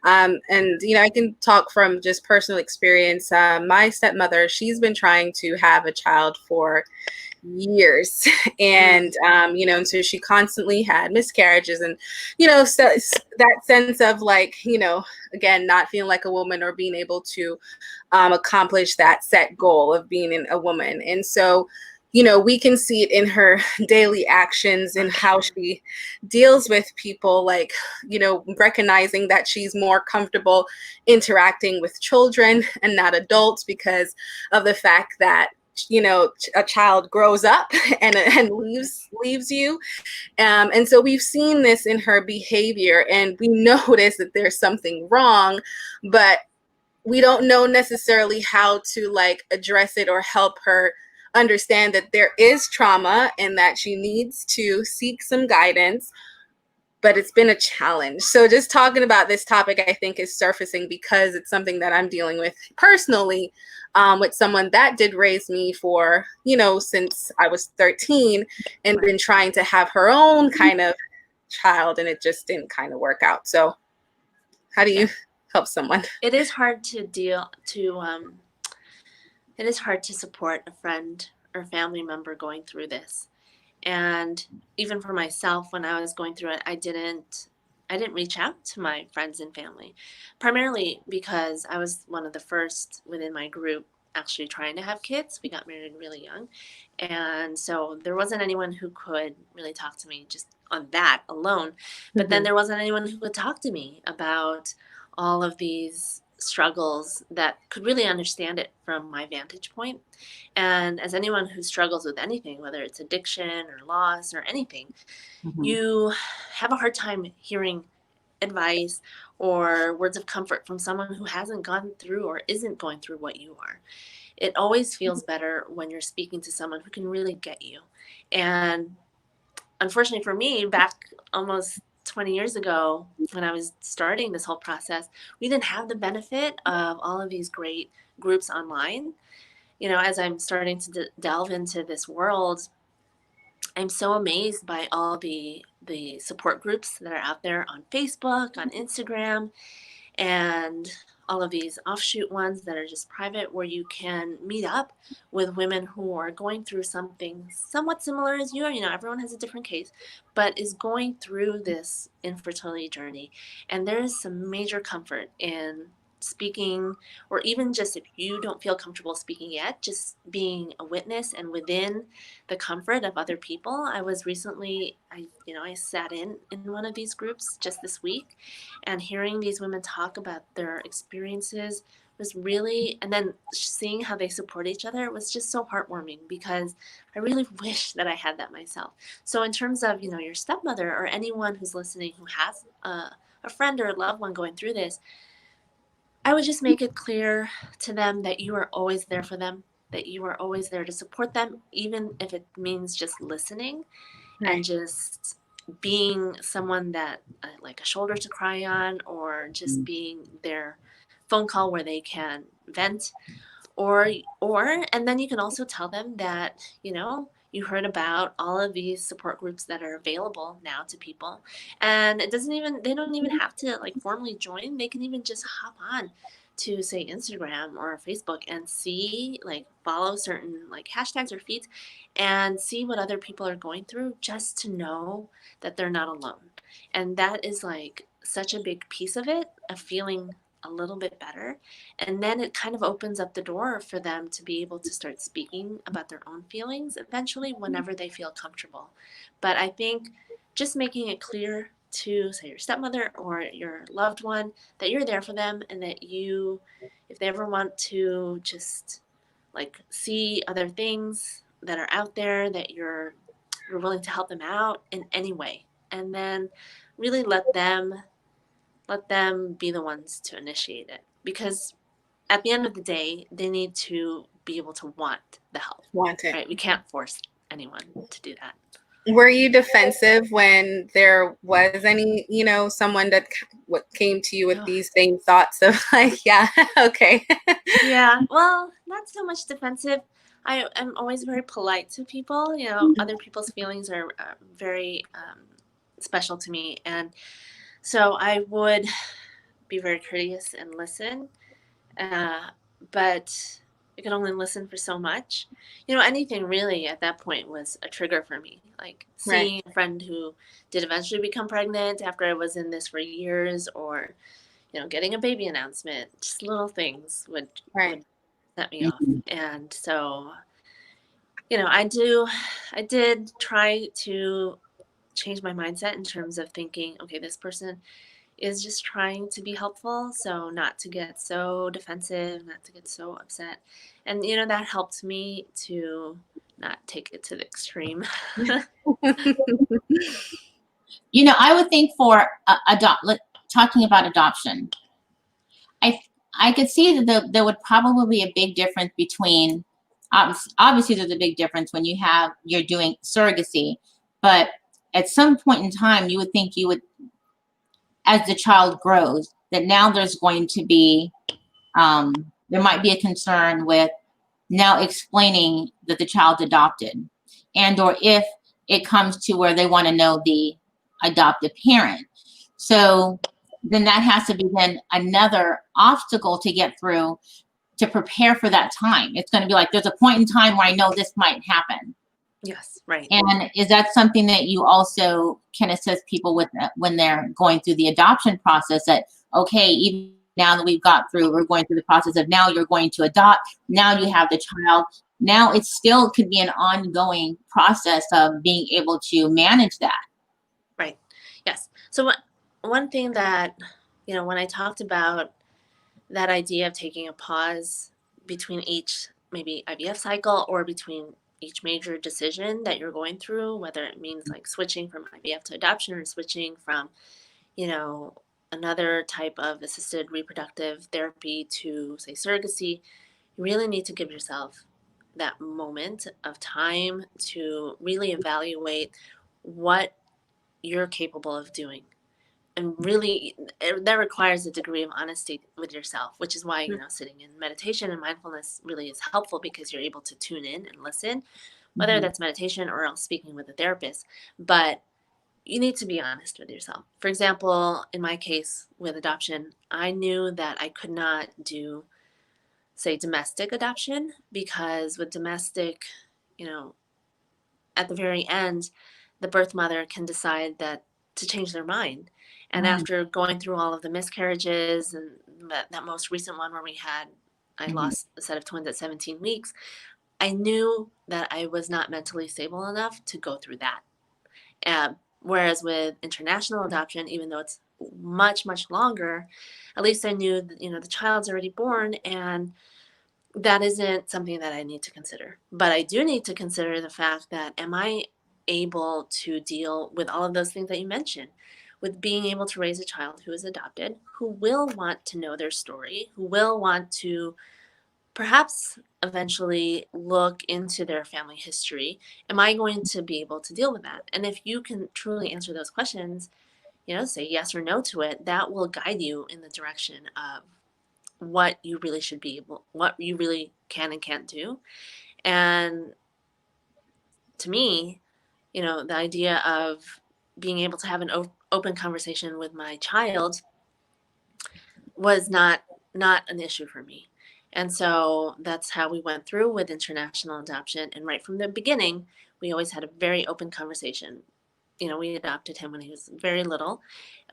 Speaker 3: And I can talk from just personal experience. My stepmother, she's been trying to have a child for years, and and so she constantly had miscarriages, and so that sense of like, again, not feeling like a woman or being able to accomplish that set goal of being a woman. And so we can see it in her daily actions and how she deals with people, like, recognizing that she's more comfortable interacting with children and not adults because of the fact that a child grows up and leaves you. And so we've seen this in her behavior, and we notice that there's something wrong, but we don't know necessarily how to like address it or help her understand that there is trauma and that she needs to seek some guidance. But it's been a challenge. So just talking about this topic, I think, is surfacing because it's something that I'm dealing with personally, with someone that did raise me for, since I was 13, and been trying to have her own kind of child, and it just didn't kind of work out. So how do you help someone?
Speaker 2: It is hard to it is hard to support a friend or family member going through this. And even for myself, when I was going through it, I didn't reach out to my friends and family, primarily because I was one of the first within my group actually trying to have kids. We got married really young. And so there wasn't anyone who could really talk to me just on that alone. But then there wasn't anyone who could talk to me about all of these struggles that could really understand it from my vantage point. And as anyone who struggles with anything, whether it's addiction or loss or anything, you have a hard time hearing advice or words of comfort from someone who hasn't gone through or isn't going through what you are. It always feels better when you're speaking to someone who can really get you. And unfortunately for me, back almost 20 years ago, when I was starting this whole process, we didn't have the benefit of all of these great groups online. As I'm starting to delve into this world, I'm so amazed by all the support groups that are out there on Facebook, on Instagram, and all of these offshoot ones that are just private, where you can meet up with women who are going through something somewhat similar as you are. Everyone has a different case, but is going through this infertility journey. And there is some major comfort in speaking, or even just if you don't feel comfortable speaking yet, just being a witness and within the comfort of other people. I was recently, I sat in one of these groups just this week, and hearing these women talk about their experiences was really, and then seeing how they support each other, was just so heartwarming, because I really wish that I had that myself. So in terms of, your stepmother or anyone who's listening who has a friend or a loved one going through this, I would just make it clear to them that you are always there for them, that you are always there to support them, even if it means just listening and just being someone that, like a shoulder to cry on, or just being their phone call where they can vent, or and then you can also tell them that, you heard about all of these support groups that are available now to people. And they don't even have to like formally join. They can even just hop on to say Instagram or Facebook and see, like, follow certain like hashtags or feeds and see what other people are going through, just to know that they're not alone. And that is like such a big piece of it, of feeling a little bit better. And then it kind of opens up the door for them to be able to start speaking about their own feelings eventually, whenever they feel comfortable. But I think just making it clear to, say, your stepmother or your loved one, that you're there for them, and that you, if they ever want to just like see other things that are out there, that you're willing to help them out in any way. And then really let them be the ones to initiate it, because at the end of the day, they need to be able to want the help.
Speaker 3: Want it.
Speaker 2: Right? We can't force anyone to do that.
Speaker 3: Were you defensive when there was any, someone that what came to you with
Speaker 2: Ugh.
Speaker 3: these same thoughts of like, yeah, okay.
Speaker 2: Yeah, well, not so much defensive. I am always very polite to people. Other people's feelings are very special to me. And so I would be very courteous and listen. But I could only listen for so much. Anything really at that point was a trigger for me. Like
Speaker 3: Right.
Speaker 2: seeing a friend who did eventually become pregnant after I was in this for years, or getting a baby announcement. Just little things would set me off. And so, I did try to change my mindset in terms of thinking, okay, this person is just trying to be helpful, so not to get so defensive, not to get so upset. And that helped me to not take it to the extreme.
Speaker 1: I would think for talking about adoption, I could see that there would probably be a big difference between, obviously there's a big difference when you're doing surrogacy, but at some point in time, you would think as the child grows, that now there's going to be, there might be a concern with now explaining that the child's adopted, and or if it comes to where they want to know the adoptive parent. So then that has to be then another obstacle to get through to prepare for that time. It's going to be like, there's a point in time where I know this might happen.
Speaker 2: Yes, right.
Speaker 1: And is that something that you also can assist people with when they're going through the adoption process, that, okay, even now that we're going through the process of now you're going to adopt, now you have the child, now it still could be an ongoing process of being able to manage that.
Speaker 2: Right. Yes. So one thing that, when I talked about that idea of taking a pause between each maybe IVF cycle, or between each major decision that you're going through, whether it means like switching from IVF to adoption, or switching from, another type of assisted reproductive therapy to, say, surrogacy, you really need to give yourself that moment of time to really evaluate what you're capable of doing. And really, that requires a degree of honesty with yourself, which is why, sitting in meditation and mindfulness really is helpful, because you're able to tune in and listen, whether that's meditation or else speaking with a therapist. But you need to be honest with yourself. For example, in my case with adoption, I knew that I could not do, say, domestic adoption, because with domestic, at the very end, the birth mother can decide to change their mind. And after going through all of the miscarriages, and that most recent one where I lost a set of twins at 17 weeks, I knew that I was not mentally stable enough to go through that. Whereas with international adoption, even though it's much, much longer, at least I knew that, the child's already born, and that isn't something that I need to consider. But I do need to consider the fact that, am I able to deal with all of those things that you mentioned, with being able to raise a child who is adopted, who will want to know their story, who will want to perhaps eventually look into their family history? Am I going to be able to deal with that? And if you can truly answer those questions, say yes or no to it, that will guide you in the direction of what you really should be able, what you really can and can't do. And to me, the idea of being able to have an open conversation with my child was not an issue for me. And so that's how we went through with international adoption. And right from the beginning, we always had a very open conversation. We adopted him when he was very little,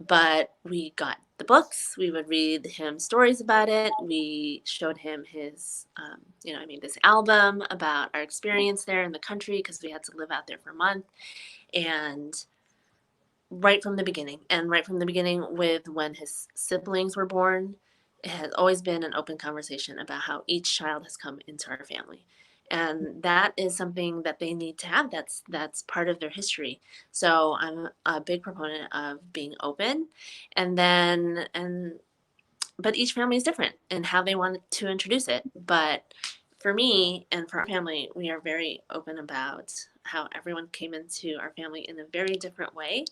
Speaker 2: but we got the books. We would read him stories about it. We showed him his, I made this album about our experience there in the country because we had to live out there for a month. And right from the beginning with when his siblings were born, it has always been an open conversation about how each child has come into our family, and that is something that they need to have. That's part of their history. So I'm a big proponent of being open, but each family is different in how they want to introduce it. But for me and for our family, we are very open about how everyone came into our family in a very different way.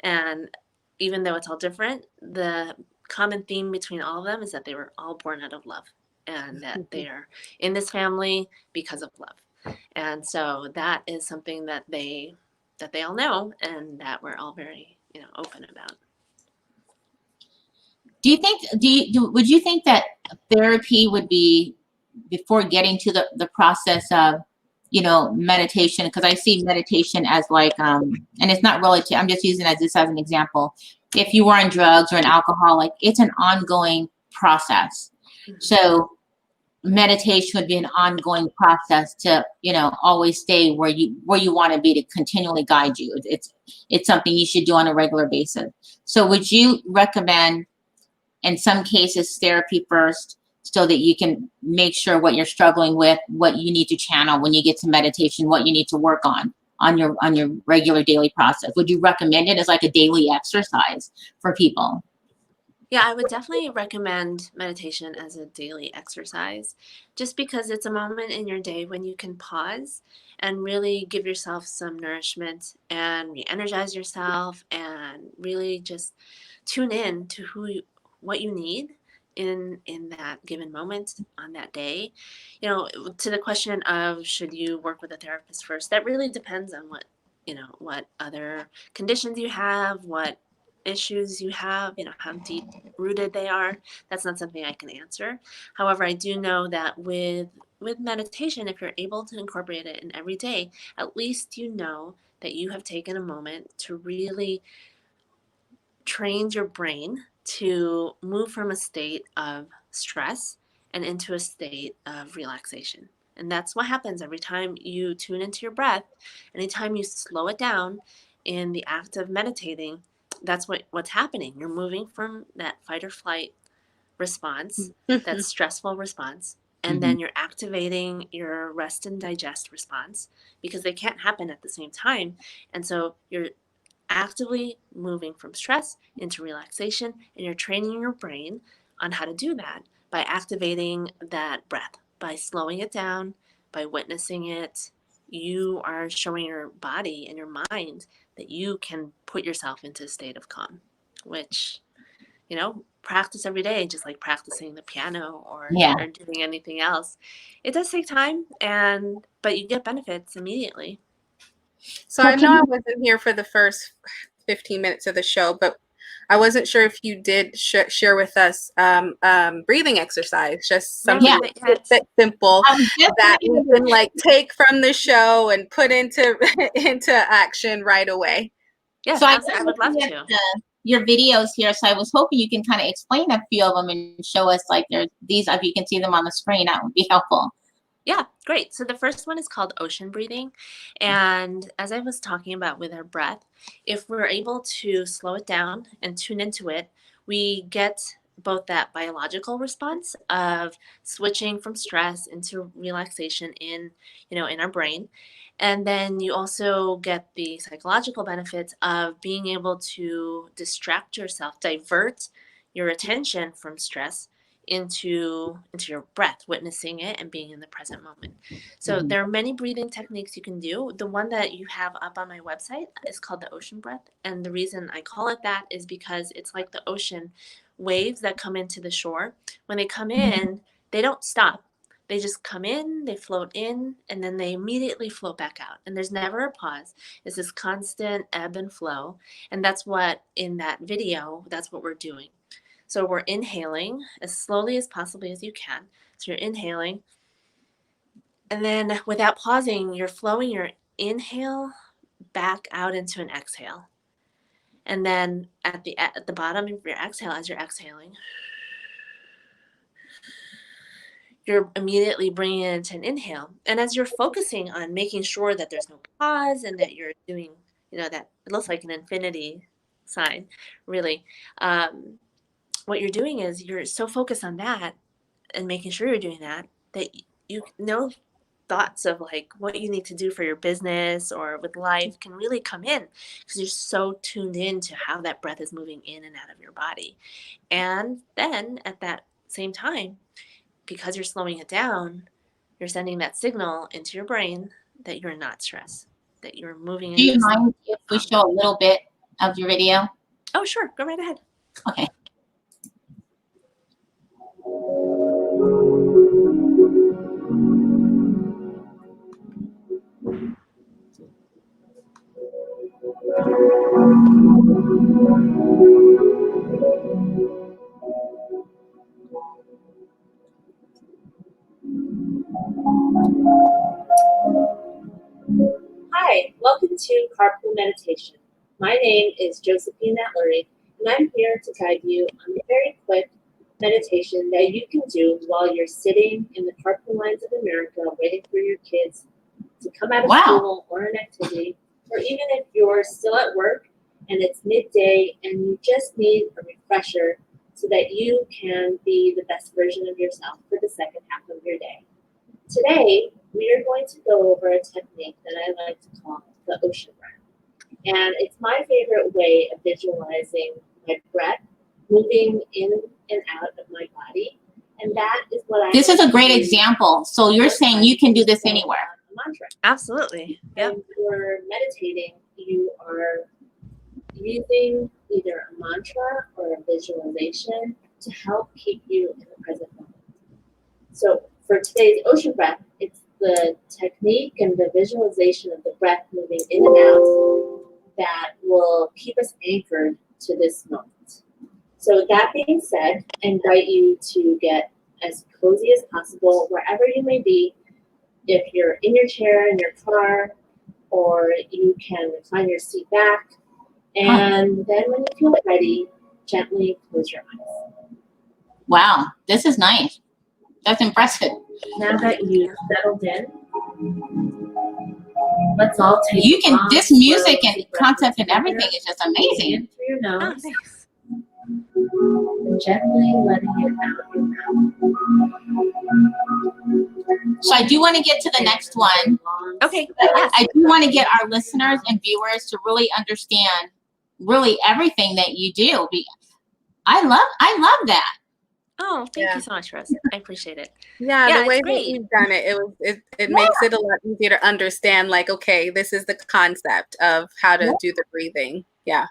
Speaker 2: And even though it's all different, the common theme between all of them is that they were all born out of love and that they are in this family because of love. And so that is something that they all know and that we're all very, open about.
Speaker 1: Would you think that therapy would be before getting to the process of, meditation? Because I see meditation as like, and it's not relative. I'm just using this as an example. If you were on drugs or an alcoholic, it's an ongoing process.
Speaker 2: Mm-hmm.
Speaker 1: So meditation would be an ongoing process to, always stay where you want to be, to continually guide you. It's something you should do on a regular basis. So would you recommend, in some cases, therapy first, so that you can make sure what you're struggling with, what you need to channel when you get to meditation, what you need to work on your regular daily process? Would you recommend it as like a daily exercise for people?
Speaker 2: Yeah, I would definitely recommend meditation as a daily exercise, just because it's a moment in your day when you can pause and really give yourself some nourishment and re-energize yourself and really just tune in to what you need in that given moment on that day. To the question of should you work with a therapist first, that really depends on what other conditions you have, what issues you have, how deep rooted they are. That's not something I can answer. However, I do know that with meditation, if you're able to incorporate it in every day, at least you know that you have taken a moment to really train your brain to move from a state of stress and into a state of relaxation. And that's what happens every time you tune into your breath. Anytime you slow it down in the act of meditating, that's what's happening. You're moving from that fight or flight response, that stressful response, and then you're activating your rest and digest response, because they can't happen at the same time. And so you're actively moving from stress into relaxation, and you're training your brain on how to do that by activating that breath, by slowing it down, by witnessing it. You are showing your body and your mind that you can put yourself into a state of calm, which, practice every day, just like practicing the piano or doing anything else. It does take time, but you get benefits immediately.
Speaker 3: So I know I wasn't here for the first 15 minutes of the show, but I wasn't sure if you did share with us breathing exercise, just something that's simple that we can like take from the show and put into action right away.
Speaker 2: Yeah,
Speaker 1: so
Speaker 2: I would love to.
Speaker 1: Your videos here, so I was hoping you can kind of explain a few of them and show us, like, there's these, if you can see them on the screen, that would be helpful.
Speaker 2: Yeah, great. So the first one is called ocean breathing. And as I was talking about with our breath, if we're able to slow it down and tune into it, we get both that biological response of switching from stress into relaxation in our brain. And then you also get the psychological benefits of being able to distract yourself, divert your attention from stress into your breath, witnessing it and being in the present moment. So there are many breathing techniques you can do. The one that you have up on my website is called the ocean breath. And the reason I call it that is because it's like the ocean waves that come into the shore. When they come in, they don't stop. They just come in, they float in, and then they immediately float back out. And there's never a pause. It's this constant ebb and flow. And that's what, in that video, that's what we're doing. So we're inhaling as slowly as possibly as you can. So you're inhaling. And then without pausing, you're flowing your inhale back out into an exhale. And then at the bottom of your exhale, as you're exhaling, you're immediately bringing it into an inhale. And as you're focusing on making sure that there's no pause and that you're doing, that it looks like an infinity sign, really. What you're doing is you're so focused on that and making sure you're doing that you know thoughts of like what you need to do for your business or with life can really come in because you're so tuned in to how that breath is moving in and out of your body. And then at that same time, because you're slowing it down, you're sending that signal into your brain that you're not stressed, that you're moving.
Speaker 1: Do you mind if we show a little bit of your video?
Speaker 2: Oh, sure. Go right ahead.
Speaker 1: Okay.
Speaker 4: Hi, welcome to Carpool Meditation. My name is Josephine Atluri, and I'm here to guide you on a very quick meditation that you can do while you're sitting in the carpool lines of America waiting for your kids to come out of school or an activity, or even if you're still at work and it's midday and you just need a refresher so that you can be the best version of yourself for the second half of your day. Today, we are going to go over a technique that I like to call the ocean breath. And it's my favorite way of visualizing my breath moving in and out of my body. And that is what
Speaker 1: This is a great example. So you're saying you can do this anywhere.
Speaker 4: Mantra.
Speaker 2: Absolutely. Yep.
Speaker 4: When you're meditating, you are using either a mantra or a visualization to help keep you in the present moment. So for today's ocean breath, it's the technique and the visualization of the breath moving in and out that will keep us anchored to this moment. So that being said, I invite you to get as cozy as possible wherever you may be. If you're in your chair, in your car, or you can recline your seat back. And then when you feel ready, gently close your eyes.
Speaker 1: Wow, this is nice. That's impressive.
Speaker 4: Now that you've settled in, let's all take
Speaker 1: This music and concept and everything is just amazing.
Speaker 4: in through your nose.
Speaker 2: Oh, thanks.
Speaker 4: And gently letting it out your mouth.
Speaker 1: So I do want to get to the next one.
Speaker 2: Okay.
Speaker 1: I do want to get our listeners and viewers to really understand really everything that you do. I love that.
Speaker 2: Oh, thank you so much, Rose. I appreciate it.
Speaker 3: Yeah, the way
Speaker 2: it's
Speaker 3: that
Speaker 2: great.
Speaker 3: you've done it makes it a lot easier to understand, like, okay, this is the concept of how to do the breathing. Yeah.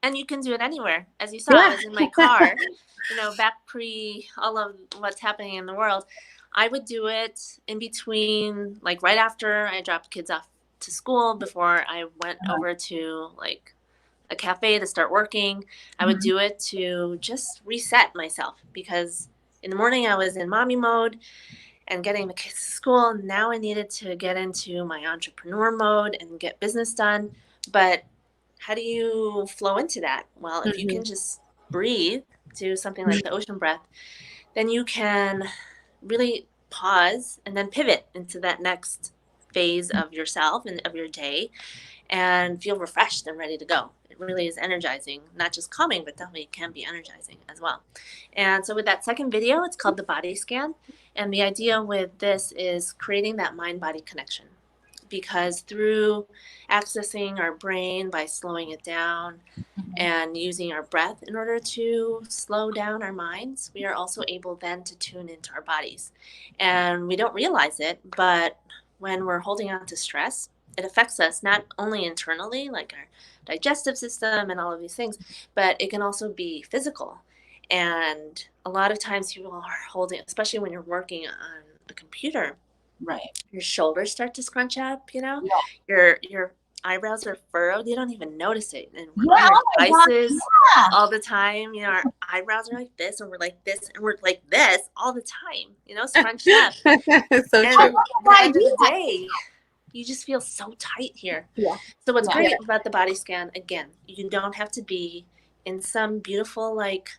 Speaker 2: And you can do it anywhere. As you saw, I was in my car, back pre all of what's happening in the world. I would do it in between, like right after I dropped kids off to school, before I went over to like a cafe to start working. I would do it to just reset myself, because in the morning I was in mommy mode and getting the kids to school. Now I needed to get into my entrepreneur mode and get business done. But how do you flow into that? Well, if you can just breathe, do something like the ocean breath, then you can really pause and then pivot into that next phase of yourself and of your day and feel refreshed and ready to go. It really is energizing, not just calming, but definitely can be energizing as well. And so with that second video, it's called the body scan. And the idea with this is creating that mind-body connection, because through accessing our brain by slowing it down and using our breath in order to slow down our minds, we are also able then to tune into our bodies. And we don't realize it, but when we're holding on to stress, it affects us not only internally, like our digestive system and all of these things, but it can also be physical. And a lot of times people are holding, especially when you're working on a computer,
Speaker 1: Right.
Speaker 2: your shoulders start to scrunch up, you know,
Speaker 1: Yeah.
Speaker 2: your eyebrows are furrowed. You don't even notice it. And we're
Speaker 1: Yeah.
Speaker 2: on our
Speaker 1: Oh my gosh.
Speaker 2: devices
Speaker 1: Yeah.
Speaker 2: all the time. You know, our eyebrows are like this, and we're like this, and we're like this all the time, you know, scrunched up.
Speaker 3: So
Speaker 2: And
Speaker 3: true.
Speaker 2: at the end of the day, you just feel so tight here.
Speaker 1: Yeah.
Speaker 2: So what's
Speaker 1: Yeah.
Speaker 2: great about the body scan, again, you don't have to be in some beautiful like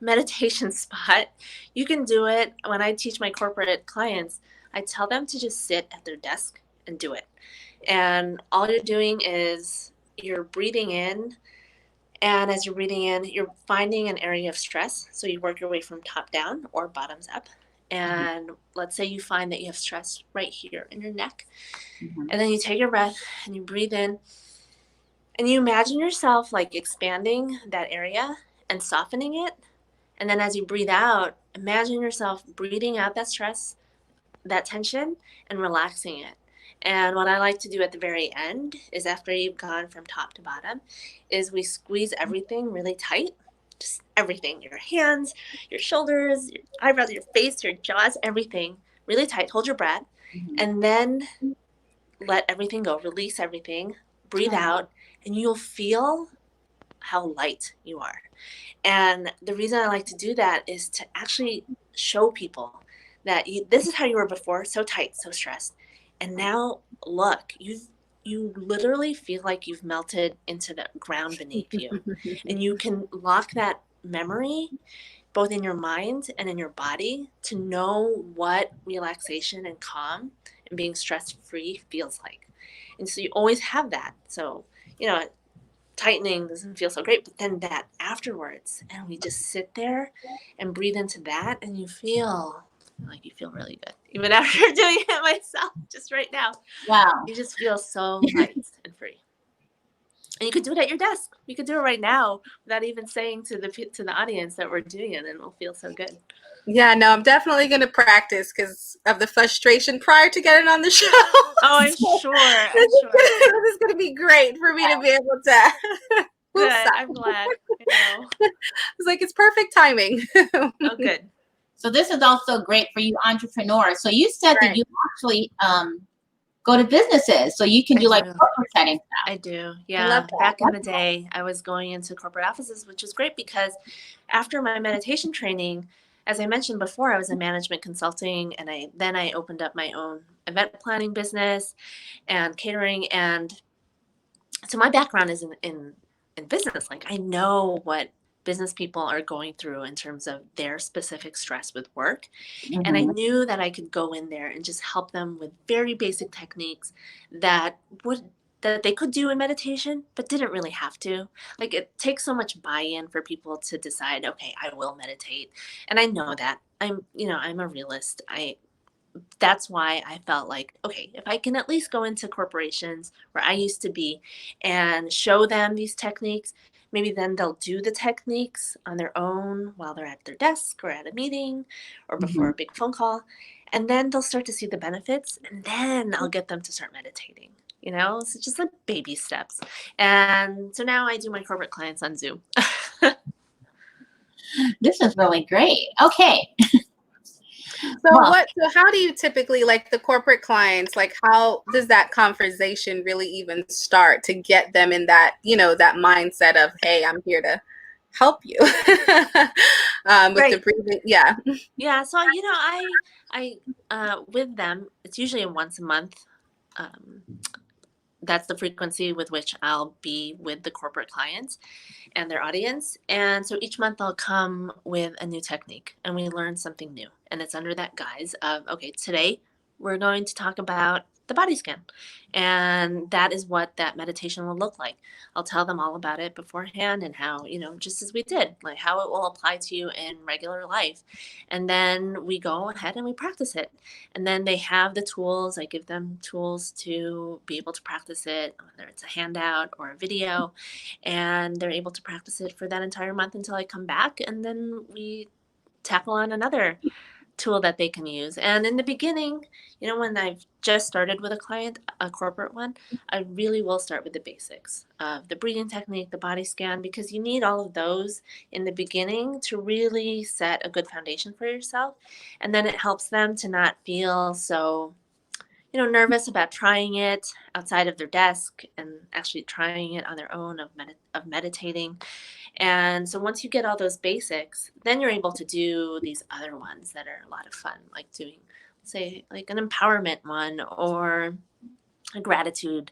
Speaker 2: meditation spot. You can do it. When I teach my corporate clients, I tell them to just sit at their desk and do it. And all you're doing is you're breathing in, and as you're breathing in, you're finding an area of stress. So you work your way from top down or bottoms up. And let's say you find that you have stress right here in your neck.
Speaker 1: Mhm.
Speaker 2: And then you take your breath and you breathe in, and you imagine yourself like expanding that area and softening it. And then as you breathe out, imagine yourself breathing out that stress, that tension, and relaxing it. And what I like to do at the very end is, after you've gone from top to bottom, is we squeeze everything really tight. Just everything, your hands, your shoulders, your eyebrows, your face, your jaws, everything really tight. Hold your breath.
Speaker 1: Mhm.
Speaker 2: And then let everything go. Release everything. Breathe out, and you'll feel how light you are. And the reason I like to do that is to actually show people that this is how you were before, so tight, so stressed. And now look, you literally feel like you've melted into the ground beneath you. And you can lock that memory both in your mind and in your body to know what relaxation and calm and being stress free feels like. And so you always have that. So, you know, tightening doesn't feel so great, but then that afterwards, and we just sit there and breathe into that, and you feel like you feel really good. Even after doing it myself, just right now,
Speaker 1: Wow.
Speaker 2: you just feel so light and free. And you could do it at your desk. You could do it right now without even saying to the audience that we're doing it, and it'll feel so good.
Speaker 3: Yeah, no, I'm definitely going to practice because of the frustration prior to getting on the show.
Speaker 2: Oh, I'm sure. I'm sure.
Speaker 3: This is going to be great for me to be able to.
Speaker 2: Good. I'm glad. I know.
Speaker 3: It's like it's perfect timing.
Speaker 2: Oh, good.
Speaker 1: So this is also great for you entrepreneurs. So you said that
Speaker 3: Right.
Speaker 1: you actually go to businesses, so you can
Speaker 2: I
Speaker 1: do like
Speaker 2: do.
Speaker 1: corporate settings now.
Speaker 2: I do.
Speaker 3: love
Speaker 2: Yeah.
Speaker 3: that.
Speaker 2: Back in the day, I was going into corporate offices, which is great because after my meditation training, as I mentioned before, I was in management consulting, and I opened up my own event planning business and catering. And so my background is in business. Like, I know what business people are going through in terms of their specific stress with work. And I
Speaker 1: Mhm.
Speaker 2: knew that I could go in there and just help them with very basic techniques that they could do in meditation, but didn't really have to. Like, it takes so much buy-in for people to decide, okay, I will meditate. And I know that. I'm a realist. That's why I felt like, okay, if I can at least go into corporations where I used to be and show them these techniques, maybe then they'll do the techniques on their own while they're at their desk or at a meeting or before
Speaker 1: Mhm.
Speaker 2: a big phone call. And then they'll start to see the benefits, and then I'll get them to start meditating. So just like baby steps. And so now I do my corporate clients on Zoom.
Speaker 1: This is really great. Okay.
Speaker 3: So
Speaker 1: Well,
Speaker 3: how do you typically, like the corporate clients, like how does that conversation really even start to get them in that, that mindset of, hey, I'm here to help you with the
Speaker 2: Right.
Speaker 3: breathing. Yeah.
Speaker 2: Yeah. So, I with them, it's usually once a month. Um, that's the frequency with which I'll be with the corporate clients and their audience. And so each month I'll come with a new technique, and we learn something new. And it's under that guise of, okay, today we're going to talk about the body scan. And that is what that meditation will look like. I'll tell them all about it beforehand, and how, just as we did, like how it will apply to you in regular life. And then we go ahead and we practice it. And then they have the tools. I give them tools to be able to practice it, whether it's a handout or a video, and they're able to practice it for that entire month until I come back, and then we tackle on another tool that they can use. And in the beginning, you know, when I've just started with a client, a corporate one, I really will start with the basics of the breathing technique, the body scan, because you need all of those in the beginning to really set a good foundation for yourself. And then it helps them to not feel so, you know, nervous about trying it outside of their desk and actually trying it on their own of meditating. And so once you get all those basics, then you're able to do these other ones that are a lot of fun, like doing, say, like an empowerment one or a gratitude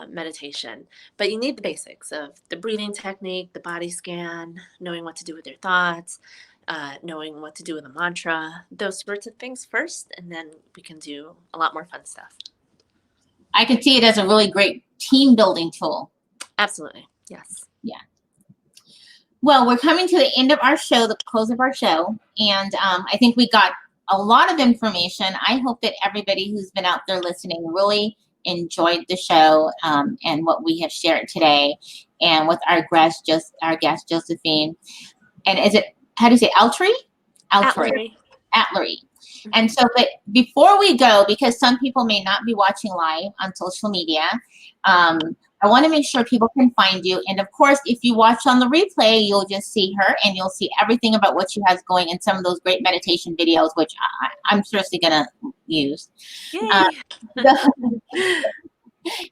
Speaker 2: meditation. But you need the basics of the breathing technique, the body scan, knowing what to do with your thoughts, knowing what to do with a mantra, those sorts of things first, and then we can do a lot more fun stuff.
Speaker 1: I can see it as a really great team building tool.
Speaker 2: Absolutely. Yes.
Speaker 1: Yeah. Well, we're coming to the end of our show, the close of our show, and I think we got a lot of information. I hope that everybody who's been out there listening really enjoyed the show and what we have shared today, and with our guest Josephine. And is it, how do you say, Atluri? Atluri. And so, but before we go, because some people may not be watching live on social media, I want to make sure people can find you. And of course, if you watch on the replay, you'll just see her and you'll see everything about what she has going in some of those great meditation videos, which I'm seriously going to use.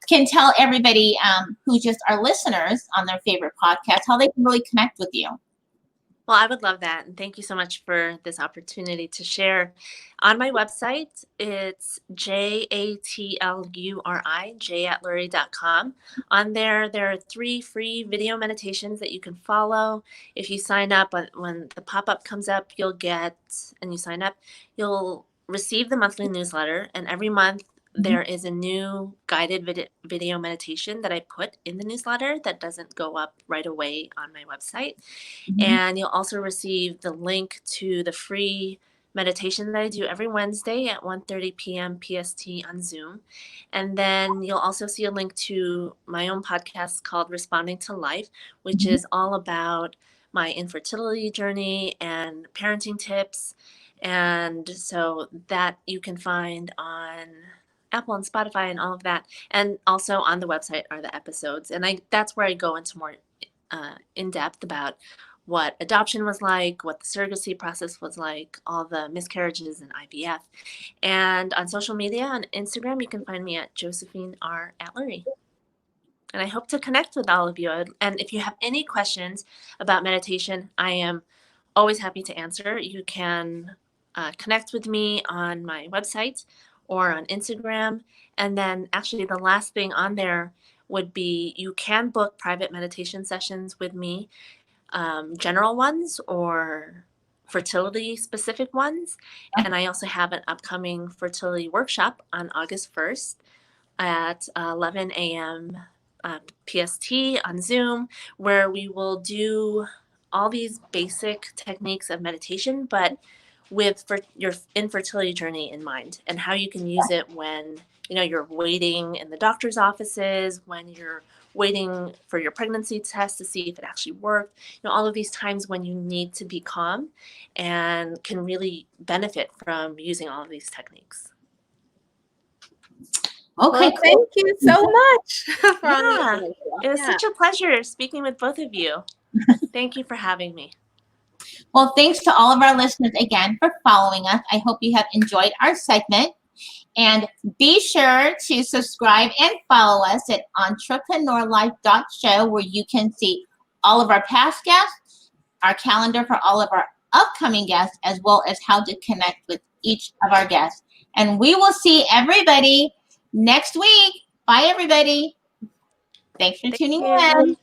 Speaker 1: Can tell everybody who just are listeners on their favorite podcast how they can really connect with you.
Speaker 2: Well, I would love that. And thank you so much for this opportunity to share. On my website, it's JATLURI, JATLURI.com. There are 3 free video meditations that you can follow. If you sign up, when the pop-up comes up, you'll receive the monthly newsletter. And every month, there is a new guided video meditation that I put in the newsletter that doesn't go up right away on my website. And you'll also receive the link to the free meditation that I do every Wednesday at 1:30 p.m. PST on Zoom. And then you'll also see a link to my own podcast called Responding to Life, which is all about my infertility journey and parenting tips. And so that you can find on Apple and Spotify and all of that. And also on the website are the episodes. And that's where I go into more in depth about what adoption was like, what the surrogacy process was like, all the miscarriages and IVF. And on social media, on Instagram, you can find me at Josephine R. Atluri. And I hope to connect with all of you. And if you have any questions about meditation, I am always happy to answer. You can connect with me on my website or on Instagram. And then actually the last thing on there would be you can book private meditation sessions with me, general ones or fertility specific ones. And I also have an upcoming fertility workshop on August 1st at 11 a.m. PST on Zoom, where we will do all these basic techniques of meditation, but with your infertility journey in mind, and how you can use it when you're waiting in the doctor's offices, when you're waiting for your pregnancy test to see if it actually worked, all of these times when you need to be calm and can really benefit from using all of these techniques.
Speaker 3: Okay, well, thank you so much.
Speaker 2: Yeah, it was such a pleasure speaking with both of you. Thank you for having me.
Speaker 1: Well, thanks to all of our listeners again for following us. I hope you have enjoyed our segment. And be sure to subscribe and follow us at entrepreneurlife.show, where you can see all of our past guests, our calendar for all of our upcoming guests, as well as how to connect with each of our guests. And we will see everybody next week. Bye, everybody. Thanks for tuning in.